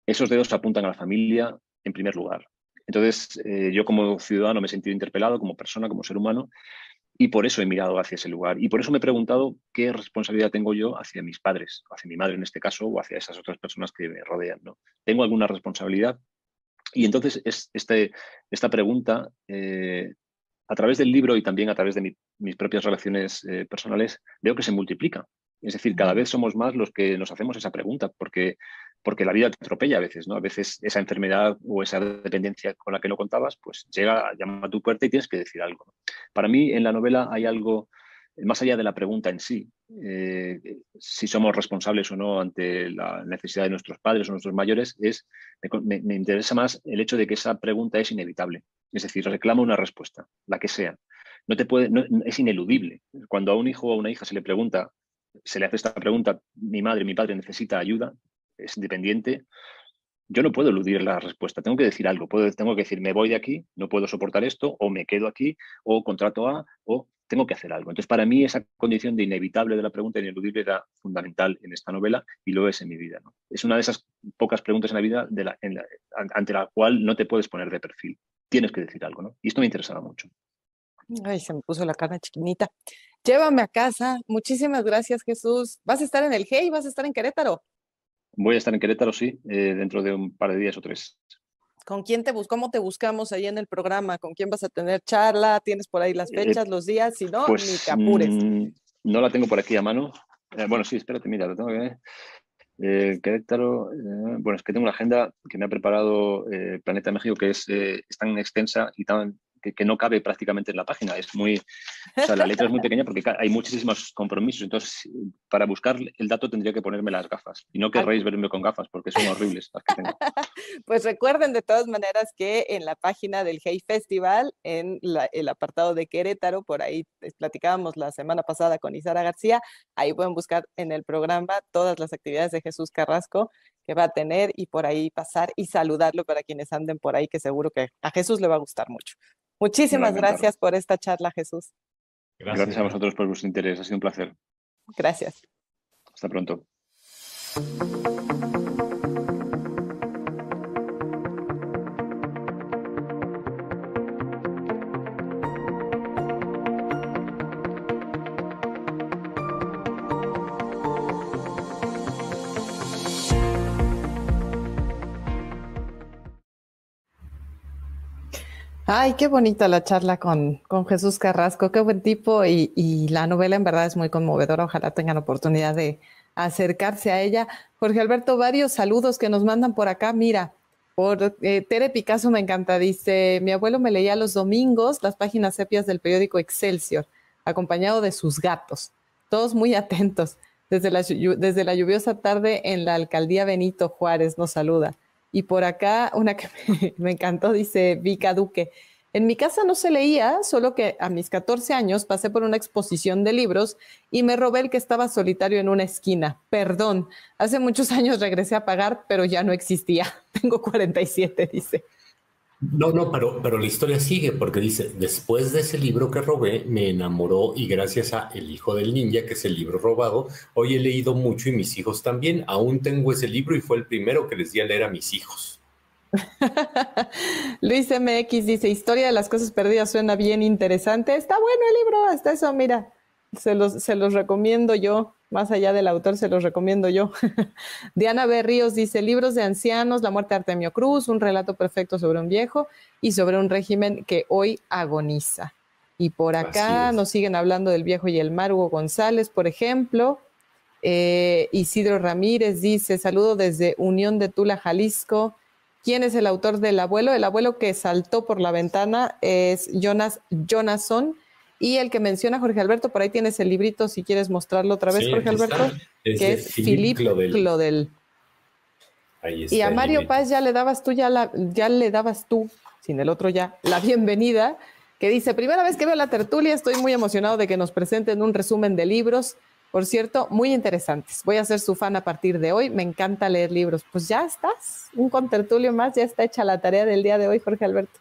esos dedos apuntan a la familia en primer lugar. Entonces, yo como ciudadano me he sentido interpelado, como persona, como ser humano, y por eso he mirado hacia ese lugar. Y por eso me he preguntado qué responsabilidad tengo yo hacia mis padres, hacia mi madre en este caso, o hacia esas otras personas que me rodean, ¿no? ¿Tengo alguna responsabilidad? Y entonces esta pregunta, a través del libro y también a través de mis propias relaciones personales, veo que se multiplica. Es decir, cada vez somos más los que nos hacemos esa pregunta, porque la vida te atropella a veces, ¿no? A veces esa enfermedad o esa dependencia con la que no contabas, pues llama a tu puerta y tienes que decir algo, ¿no? Para mí, en la novela hay algo más allá de la pregunta en sí, si somos responsables o no ante la necesidad de nuestros padres o nuestros mayores, me interesa más el hecho de que esa pregunta es inevitable. Es decir, reclama una respuesta, la que sea. Es ineludible. Cuando a un hijo o a una hija se le hace esta pregunta, mi madre, mi padre necesita ayuda, es independiente, yo no puedo eludir la respuesta, tengo que decir algo, tengo que decir, me voy de aquí, no puedo soportar esto, o me quedo aquí, o contrato A, o tengo que hacer algo. Entonces, para mí, esa condición de inevitable de la pregunta ineludible era fundamental en esta novela y lo es en mi vida, ¿no? Es una de esas pocas preguntas en la vida ante la cual no te puedes poner de perfil. Tienes que decir algo, ¿no? Y esto me interesaba mucho. Ay, se me puso la carne chiquinita. Llévame a casa. Muchísimas gracias, Jesús. ¿Vas a estar en el GEI? ¿Vas a estar en Querétaro? Voy a estar en Querétaro, sí, dentro de un par de días o 3. ¿Con quién cómo te buscamos ahí en el programa? ¿Con quién vas a tener charla? ¿Tienes por ahí las fechas, los días? Si no, ni te Pues apures. no la tengo por aquí a mano. Bueno, sí, espérate, mira, lo tengo que ver. Querétaro, bueno, es que tengo una agenda que me ha preparado Planeta México que es tan extensa y que no cabe prácticamente en la página. O sea, la letra es muy pequeña porque hay muchísimos compromisos. Entonces, para buscar el dato tendría que ponerme las gafas. Y no querréis verme con gafas porque son horribles las que tengo. Pues recuerden de todas maneras que en la página del Hey Festival, en el apartado de Querétaro, por ahí platicábamos la semana pasada con Isara García, ahí pueden buscar en el programa todas las actividades de Jesús Carrasco que va a tener y por ahí pasar y saludarlo para quienes anden por ahí, que seguro que a Jesús le va a gustar mucho. Me va a Muchísimas encantar. gracias por esta charla, Jesús. Gracias a vosotros por vuestro interés. Ha sido un placer. Gracias. Hasta pronto. Ay, qué bonita la charla con Jesús Carrasco, qué buen tipo y la novela en verdad es muy conmovedora, ojalá tengan oportunidad de acercarse a ella. Jorge Alberto, varios saludos que nos mandan por acá, mira, por Tere Picasso me encanta, dice, mi abuelo me leía los domingos las páginas sepias del periódico Excelsior, acompañado de sus gatos, todos muy atentos, desde la lluviosa tarde en la alcaldía Benito Juárez nos saluda. Y por acá, una que me encantó, dice Vika Duque. En mi casa no se leía, solo que a mis 14 años pasé por una exposición de libros y me robé el que estaba solitario en una esquina. Perdón, hace muchos años regresé a pagar, pero ya no existía. Tengo 47, dice. No, no, pero la historia sigue porque dice, después de ese libro que robé, me enamoró y gracias a El hijo del ninja, que es el libro robado, hoy he leído mucho y mis hijos también. Aún tengo ese libro y fue el primero que les di a leer a mis hijos. Luis MX dice, Historia de las cosas perdidas suena bien interesante. Está bueno el libro, hasta eso, mira, se los recomiendo yo, más allá del autor, se los recomiendo yo. Diana B. Ríos dice, libros de ancianos, La muerte de Artemio Cruz, un relato perfecto sobre un viejo y sobre un régimen que hoy agoniza. Y por acá nos siguen hablando del viejo y el mar, Hugo González, por ejemplo. Isidro Ramírez dice, saludo desde Unión de Tula, Jalisco. ¿Quién es el autor del abuelo? El abuelo que saltó por la ventana es Jonasson. Y el que menciona Jorge Alberto, por ahí tienes el librito, si quieres mostrarlo otra vez, sí, Jorge Alberto, que es Philippe Claudel. Ahí está. Y a Mario Paz ya le dabas tú, sin el otro ya, la bienvenida, que dice, primera vez que veo la tertulia, estoy muy emocionado de que nos presenten un resumen de libros. Por cierto, muy interesantes. Voy a ser su fan a partir de hoy. Me encanta leer libros. Pues ya estás, un contertulio más, ya está hecha la tarea del día de hoy, Jorge Alberto.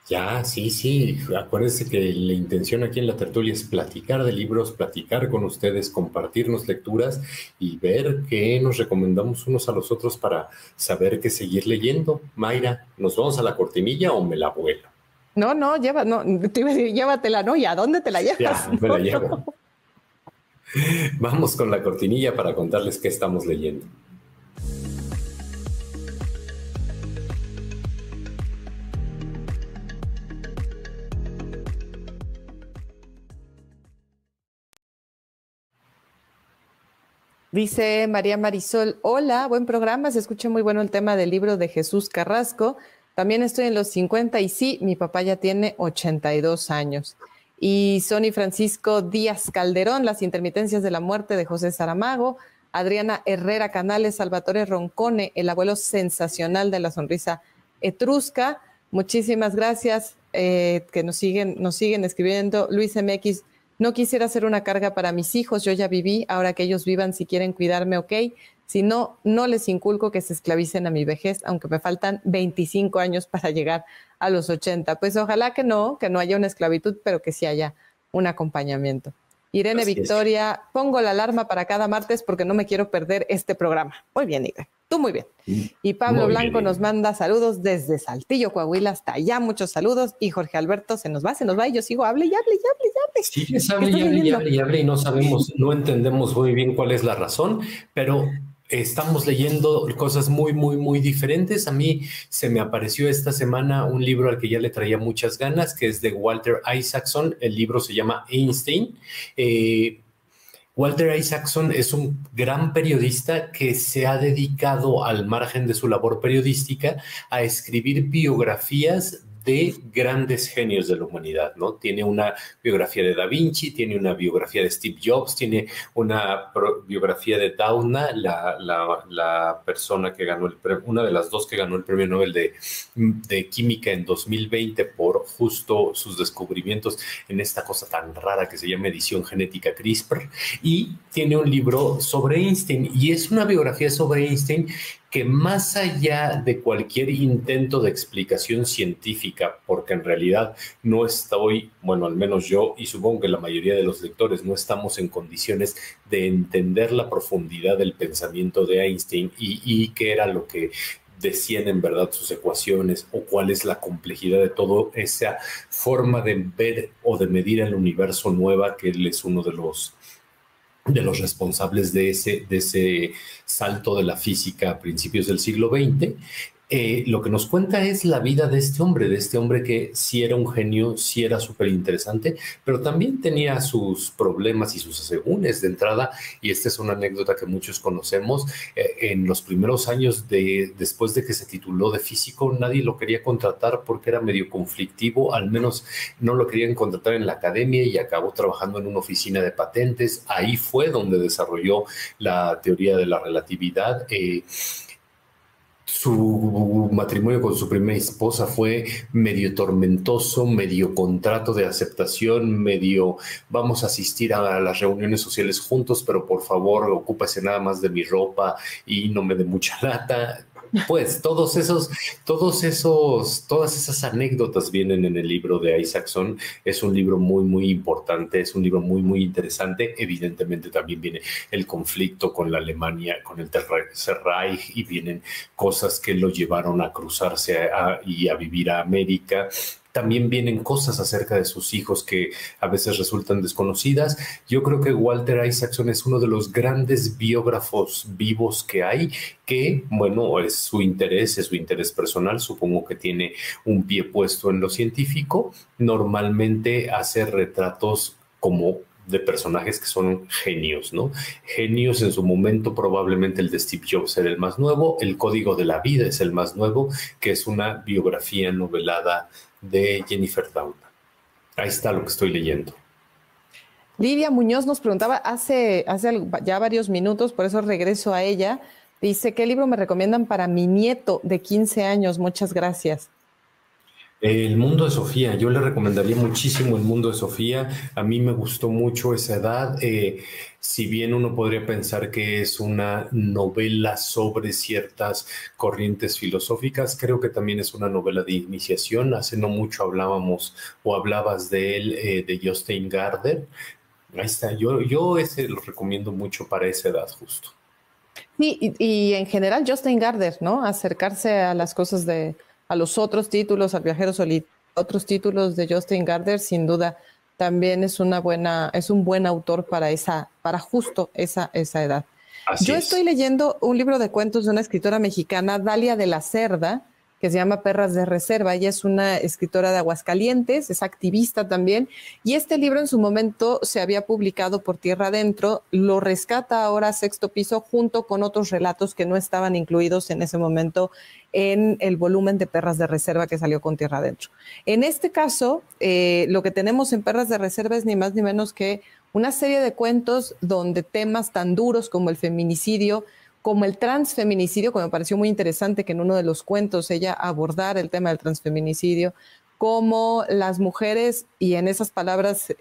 Ya, sí. Acuérdense que la intención aquí en la tertulia es platicar de libros, platicar con ustedes, compartirnos lecturas y ver qué nos recomendamos unos a los otros para saber qué seguir leyendo. Mayra, ¿nos vamos a la cortinilla o me la vuelo? No, te iba a decir, llévatela, ¿no? ¿Y a dónde te la llevas? Ya, me la llevo. Vamos con la cortinilla para contarles qué estamos leyendo. Dice María Marisol, hola, buen programa, se escucha muy bueno el tema del libro de Jesús Carrasco. También estoy en los 50 y sí, mi papá ya tiene 82 años. Y Sony Francisco Díaz Calderón, Las intermitencias de la muerte de José Saramago. Adriana Herrera Canales, Salvatore Roncone, El abuelo sensacional de la sonrisa etrusca. Muchísimas gracias que nos siguen escribiendo. Luis MX, no quisiera ser una carga para mis hijos, yo ya viví, ahora que ellos vivan, si quieren cuidarme, ok. Si no, no les inculco que se esclavicen a mi vejez, aunque me faltan 25 años para llegar a los 80. Pues ojalá que no haya una esclavitud, pero que sí haya un acompañamiento. Irene Así Victoria, es. Pongo la alarma para cada martes porque no me quiero perder este programa. Muy bien, Irene, tú muy bien. Y Pablo muy Blanco bien, nos manda saludos desde Saltillo, Coahuila, hasta allá, muchos saludos. Y Jorge Alberto se nos va, y yo sigo, hable. Sí, es hable y no sabemos, no entendemos muy bien cuál es la razón, pero estamos leyendo cosas muy diferentes. A mí se me apareció esta semana un libro al que ya le traía muchas ganas, que es de Walter Isaacson. El libro se llama Einstein. Walter Isaacson es un gran periodista que se ha dedicado, al margen de su labor periodística, a escribir biografías de grandes genios de la humanidad, ¿no? Tiene una biografía de Da Vinci, tiene una biografía de Steve Jobs, tiene una biografía de Doudna, la persona que ganó una de las dos que ganó el premio Nobel de Química en 2020 por justo sus descubrimientos en esta cosa tan rara que se llama edición genética CRISPR, y tiene un libro sobre Einstein, y es una biografía sobre Einstein que más allá de cualquier intento de explicación científica, porque en realidad no estoy, bueno, al menos yo y supongo que la mayoría de los lectores no estamos en condiciones de entender la profundidad del pensamiento de Einstein y qué era lo que decían en verdad sus ecuaciones o cuál es la complejidad de toda esa forma de ver o de medir el universo nueva, que él es uno de los responsables de ese salto de la física a principios del siglo XX. Lo que nos cuenta es la vida de este hombre que sí era un genio, sí era súper interesante, pero también tenía sus problemas y sus asegúnes de entrada, y esta es una anécdota que muchos conocemos. En los primeros años después de que se tituló de físico, nadie lo quería contratar porque era medio conflictivo, al menos no lo querían contratar en la academia, y acabó trabajando en una oficina de patentes. Ahí fue donde desarrolló la teoría de la relatividad. Su matrimonio con su primera esposa fue medio tormentoso, medio contrato de aceptación, medio vamos a asistir a las reuniones sociales juntos, pero por favor ocúpese nada más de mi ropa y no me dé mucha lata. Pues todas esas anécdotas vienen en el libro de Isaacson. Es un libro muy, muy importante, es un libro muy, muy interesante. Evidentemente también viene el conflicto con la Alemania, con el Tercer Reich, y vienen cosas que lo llevaron a cruzarse y a vivir a América. También vienen cosas acerca de sus hijos que a veces resultan desconocidas. Yo creo que Walter Isaacson es uno de los grandes biógrafos vivos que hay, que, bueno, es su interés personal. Supongo que tiene un pie puesto en lo científico. Normalmente hace retratos como de personajes que son genios, ¿no? Genios en su momento. Probablemente el de Steve Jobs era el más nuevo, El Código de la Vida es el más nuevo, que es una biografía novelada de Jennifer Doudna. Ahí está lo que estoy leyendo. Lidia Muñoz nos preguntaba hace ya varios minutos, por eso regreso a ella. Dice, ¿qué libro me recomiendan para mi nieto de 15 años? Muchas gracias. El mundo de Sofía, yo le recomendaría muchísimo El mundo de Sofía. A mí me gustó mucho esa edad. Si bien uno podría pensar que es una novela sobre ciertas corrientes filosóficas, creo que también es una novela de iniciación. Hace no mucho hablabas de él, de Jostein Gaarder. Ahí está, yo ese lo recomiendo mucho para esa edad justo. Sí, y en general Jostein Gaarder, ¿no? Acercarse a las cosas a los otros títulos, al viajero solitario, otros títulos de Jostein Gaarder, sin duda, también es un buen autor para justo esa edad. Así Yo es. estoy leyendo un libro de cuentos de una escritora mexicana, Dalia de la Cerda, que se llama Perras de Reserva. Ella es una escritora de Aguascalientes, es activista también, y este libro en su momento se había publicado por Tierra Adentro, lo rescata ahora Sexto Piso junto con otros relatos que no estaban incluidos en ese momento en el volumen de Perras de Reserva que salió con Tierra Adentro. En este caso, lo que tenemos en Perras de Reserva es ni más ni menos que una serie de cuentos donde temas tan duros como el feminicidio, como el transfeminicidio, que me pareció muy interesante que en uno de los cuentos ella abordara el tema del transfeminicidio, como las mujeres, y en esas palabras,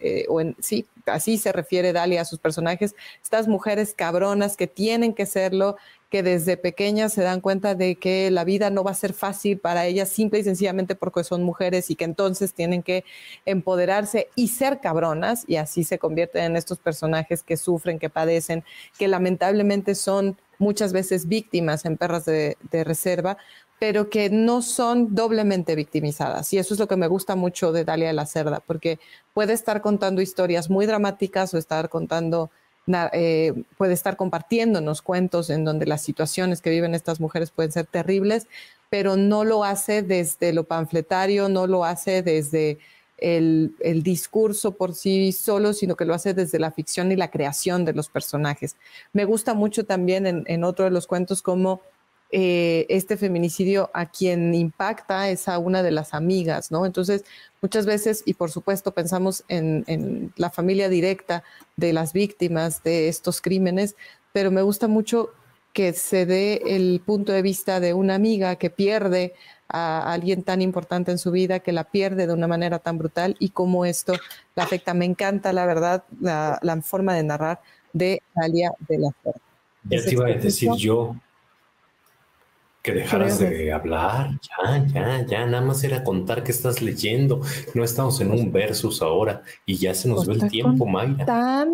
sí, así se refiere Dalia a sus personajes, estas mujeres cabronas que tienen que serlo, que desde pequeñas se dan cuenta de que la vida no va a ser fácil para ellas simple y sencillamente porque son mujeres y que entonces tienen que empoderarse y ser cabronas, y así se convierten en estos personajes que sufren, que padecen, que lamentablemente son muchas veces víctimas en Perras de Reserva, pero que no son doblemente victimizadas. Y eso es lo que me gusta mucho de Dalia de la Cerda, porque puede estar contando historias muy dramáticas o puede estar compartiéndonos cuentos en donde las situaciones que viven estas mujeres pueden ser terribles, pero no lo hace desde lo panfletario, no lo hace desde el discurso por sí solo, sino que lo hace desde la ficción y la creación de los personajes. Me gusta mucho también en otro de los cuentos cómo este feminicidio a quien impacta es a una de las amigas, ¿no? Entonces, muchas veces, y por supuesto pensamos en la familia directa de las víctimas de estos crímenes, pero me gusta mucho que se dé el punto de vista de una amiga que pierde a alguien tan importante en su vida, que la pierde de una manera tan brutal y cómo esto la afecta. Me encanta, la verdad, la forma de narrar de Dalia de la Cerda. Ya te iba a decir yo que dejaras de hablar. Ya, nada más era contar que estás leyendo. No estamos en un versus ahora y ya se nos ve el tiempo, Mayra.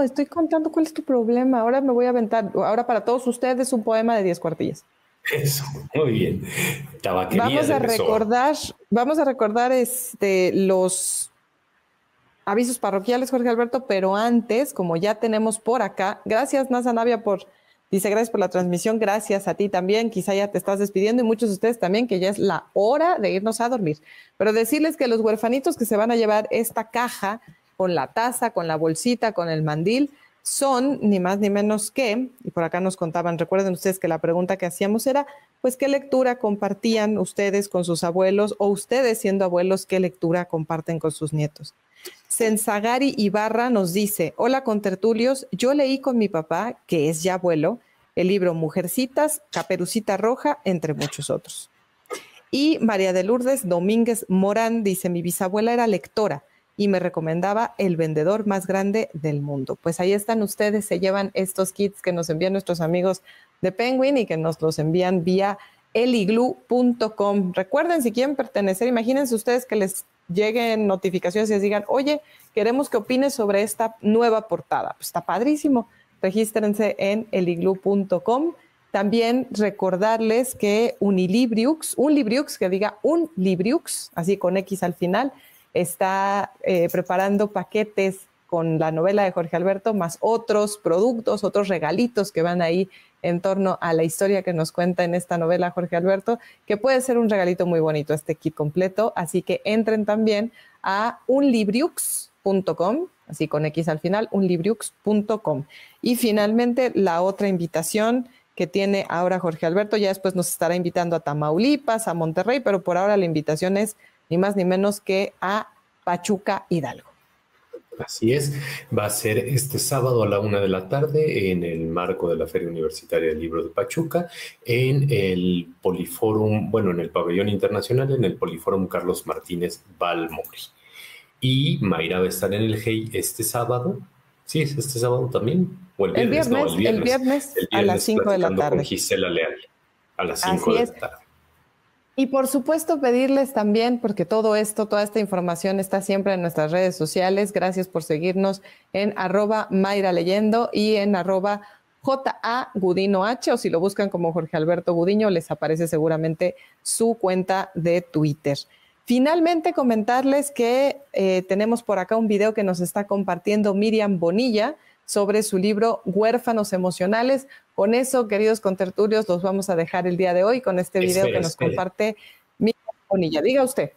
Estoy contando cuál es tu problema. Ahora me voy a aventar, ahora para todos ustedes, un poema de 10 cuartillas. Eso, muy bien. Vamos a recordar los avisos parroquiales, Jorge Alberto, pero antes, como ya tenemos por acá, gracias Nasa Navia dice gracias por la transmisión, gracias a ti también, quizá ya te estás despidiendo y muchos de ustedes también, que ya es la hora de irnos a dormir. Pero decirles que los huerfanitos que se van a llevar esta caja con la taza, con la bolsita, con el mandil, son ni más ni menos que, y por acá nos contaban, recuerden ustedes que la pregunta que hacíamos era, pues, ¿qué lectura compartían ustedes con sus abuelos o ustedes siendo abuelos, qué lectura comparten con sus nietos? Sensagari Ibarra nos dice, hola contertulios, yo leí con mi papá, que es ya abuelo, el libro Mujercitas, Caperucita Roja, entre muchos otros. Y María de Lourdes Domínguez Morán dice, mi bisabuela era lectora y me recomendaba El vendedor más grande del mundo. Pues ahí están ustedes, se llevan estos kits que nos envían nuestros amigos de Penguin y que nos los envían vía eliglu.com. Recuerden, si quieren pertenecer, imagínense ustedes que les lleguen notificaciones y les digan, oye, queremos que opines sobre esta nueva portada. Pues está padrísimo. Regístrense en eliglu.com. También recordarles que un Libriux que diga un Libriux, así con X al final, está preparando paquetes con la novela de Jorge Alberto, más otros productos, otros regalitos que van ahí en torno a la historia que nos cuenta en esta novela Jorge Alberto, que puede ser un regalito muy bonito este kit completo, así que entren también a unlibriux.com, así con X al final, unlibriux.com. Y finalmente la otra invitación que tiene ahora Jorge Alberto, ya después nos estará invitando a Tamaulipas, a Monterrey, pero por ahora la invitación es ni más ni menos que a Pachuca, Hidalgo. Así es, va a ser este sábado a la 1 de la tarde en el marco de la Feria Universitaria del Libro de Pachuca, en el Poliforum, bueno, en el Pabellón Internacional, en el Poliforum Carlos Martínez Balmori. Y Mayra va a estar en el GEI este sábado. Sí, es este sábado también. O el viernes, el viernes a las 5 de la tarde. Con Gisela Leal, a las 5 de la tarde. Y por supuesto pedirles también, porque todo esto, toda esta información está siempre en nuestras redes sociales. Gracias por seguirnos en @MayraLeyendo y en @JAGudinoH, o si lo buscan como Jorge Alberto Gudiño, les aparece seguramente su cuenta de Twitter. Finalmente, comentarles que tenemos por acá un video que nos está compartiendo Miriam Bonilla sobre su libro Huérfanos Emocionales. Con eso, queridos contertulios, los vamos a dejar el día de hoy con este video que nos comparte Miriam Bonilla. Diga usted.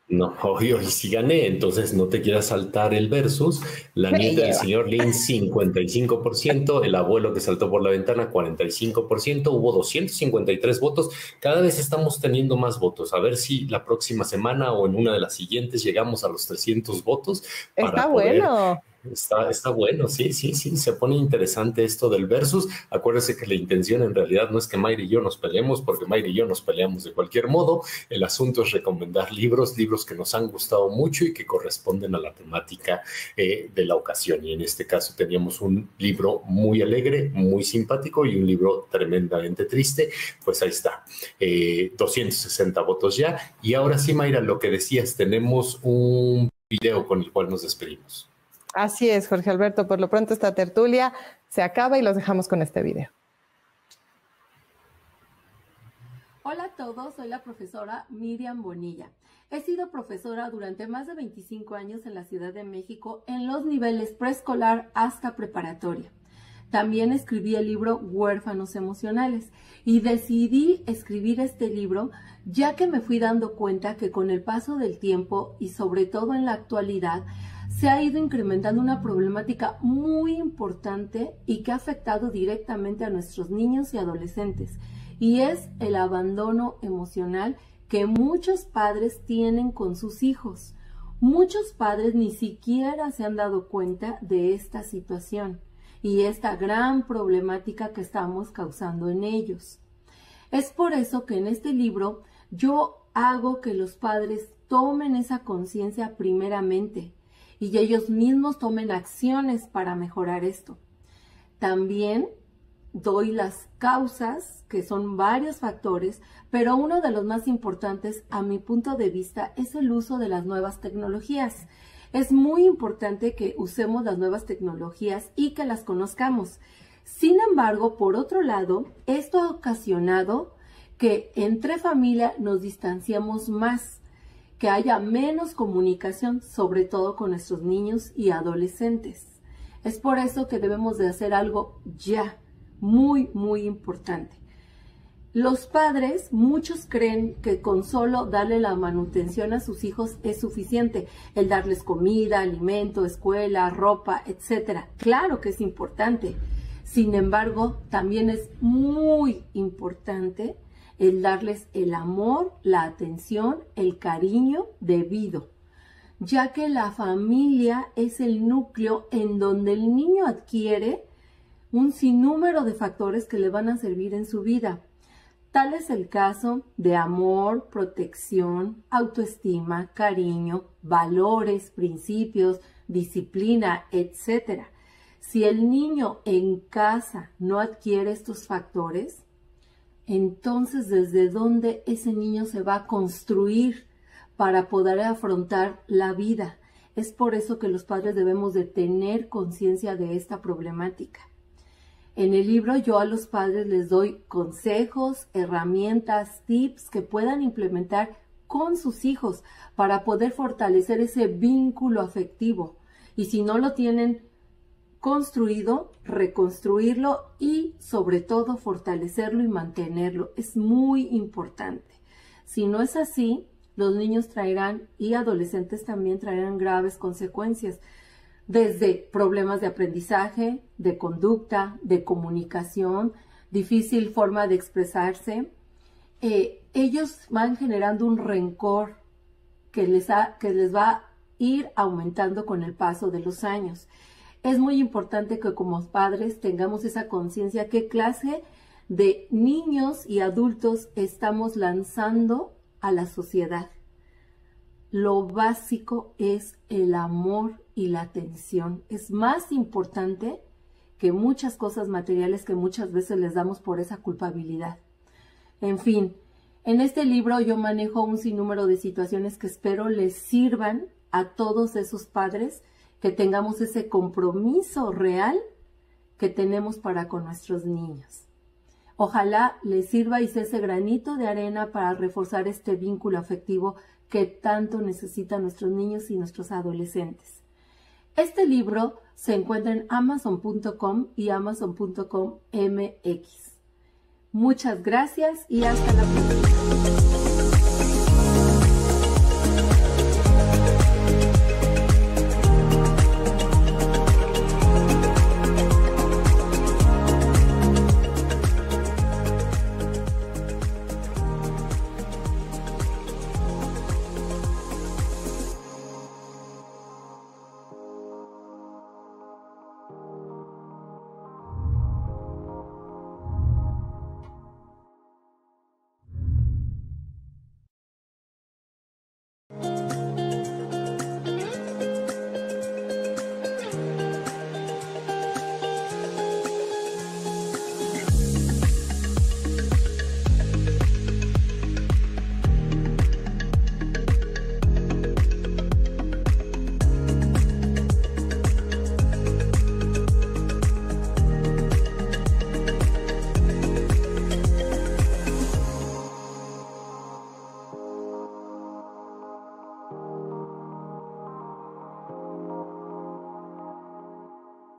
No, hoy sí gané, entonces no te quieras saltar el versus. La nieta del señor Lin, 55%, el abuelo que saltó por la ventana, 45%, hubo 253 votos. Cada vez estamos teniendo más votos. A ver si la próxima semana o en una de las siguientes llegamos a los 300 votos. Está bueno. Está bueno, sí, se pone interesante esto del versus. Acuérdese que la intención en realidad no es que Mayra y yo nos peleemos, porque Mayra y yo nos peleamos de cualquier modo. El asunto es recomendar libros que nos han gustado mucho y que corresponden a la temática de la ocasión. Y en este caso teníamos un libro muy alegre, muy simpático y un libro tremendamente triste. Pues ahí está, 260 votos ya. Y ahora sí, Mayra, lo que decías, tenemos un video con el cual nos despedimos. Así es, Jorge Alberto. Por lo pronto esta tertulia se acaba y los dejamos con este video. Hola a todos, soy la profesora Miriam Bonilla. He sido profesora durante más de 25 años en la Ciudad de México en los niveles preescolar hasta preparatoria. También escribí el libro Huérfanos Emocionales y decidí escribir este libro ya que me fui dando cuenta que con el paso del tiempo y sobre todo en la actualidad se ha ido incrementando una problemática muy importante y que ha afectado directamente a nuestros niños y adolescentes, y es el abandono emocional que muchos padres tienen con sus hijos. Muchos padres ni siquiera se han dado cuenta de esta situación y esta gran problemática que estamos causando en ellos. Es por eso que en este libro yo hago que los padres tomen esa conciencia primeramente y ellos mismos tomen acciones para mejorar esto. También doy las causas, que son varios factores, pero uno de los más importantes a mi punto de vista es el uso de las nuevas tecnologías. Es muy importante que usemos las nuevas tecnologías y que las conozcamos. Sin embargo, por otro lado, esto ha ocasionado que entre familia nos distanciamos más, que haya menos comunicación, sobre todo con nuestros niños y adolescentes. Es por eso que debemos de hacer algo ya, muy, muy importante. Los padres, muchos creen que con solo darle la manutención a sus hijos es suficiente, el darles comida, alimento, escuela, ropa, etc. Claro que es importante. Sin embargo, también es muy importante el darles el amor, la atención, el cariño debido, ya que la familia es el núcleo en donde el niño adquiere un sinnúmero de factores que le van a servir en su vida. Tal es el caso de amor, protección, autoestima, cariño, valores, principios, disciplina, etc. Si el niño en casa no adquiere estos factores, entonces ¿desde dónde ese niño se va a construir para poder afrontar la vida? Es por eso que los padres debemos de tener conciencia de esta problemática. En el libro yo a los padres les doy consejos, herramientas, tips que puedan implementar con sus hijos para poder fortalecer ese vínculo afectivo. Y si no lo tienen construido, reconstruirlo y sobre todo fortalecerlo y mantenerlo. Es muy importante. Si no es así, los niños traerán y adolescentes también traerán graves consecuencias. Desde problemas de aprendizaje, de conducta, de comunicación, difícil forma de expresarse. Ellos van generando un rencor que les va a ir aumentando con el paso de los años. Es muy importante que como padres tengamos esa conciencia qué clase de niños y adultos estamos lanzando a la sociedad. Lo básico es el amor y la atención. Es más importante que muchas cosas materiales que muchas veces les damos por esa culpabilidad. En fin, en este libro yo manejo un sinnúmero de situaciones que espero les sirvan a todos esos padres, que tengamos ese compromiso real que tenemos para con nuestros niños. Ojalá les sirva y sea ese granito de arena para reforzar este vínculo afectivo que tanto necesitan nuestros niños y nuestros adolescentes. Este libro se encuentra en amazon.com y amazon.com.mx. Muchas gracias y hasta la próxima.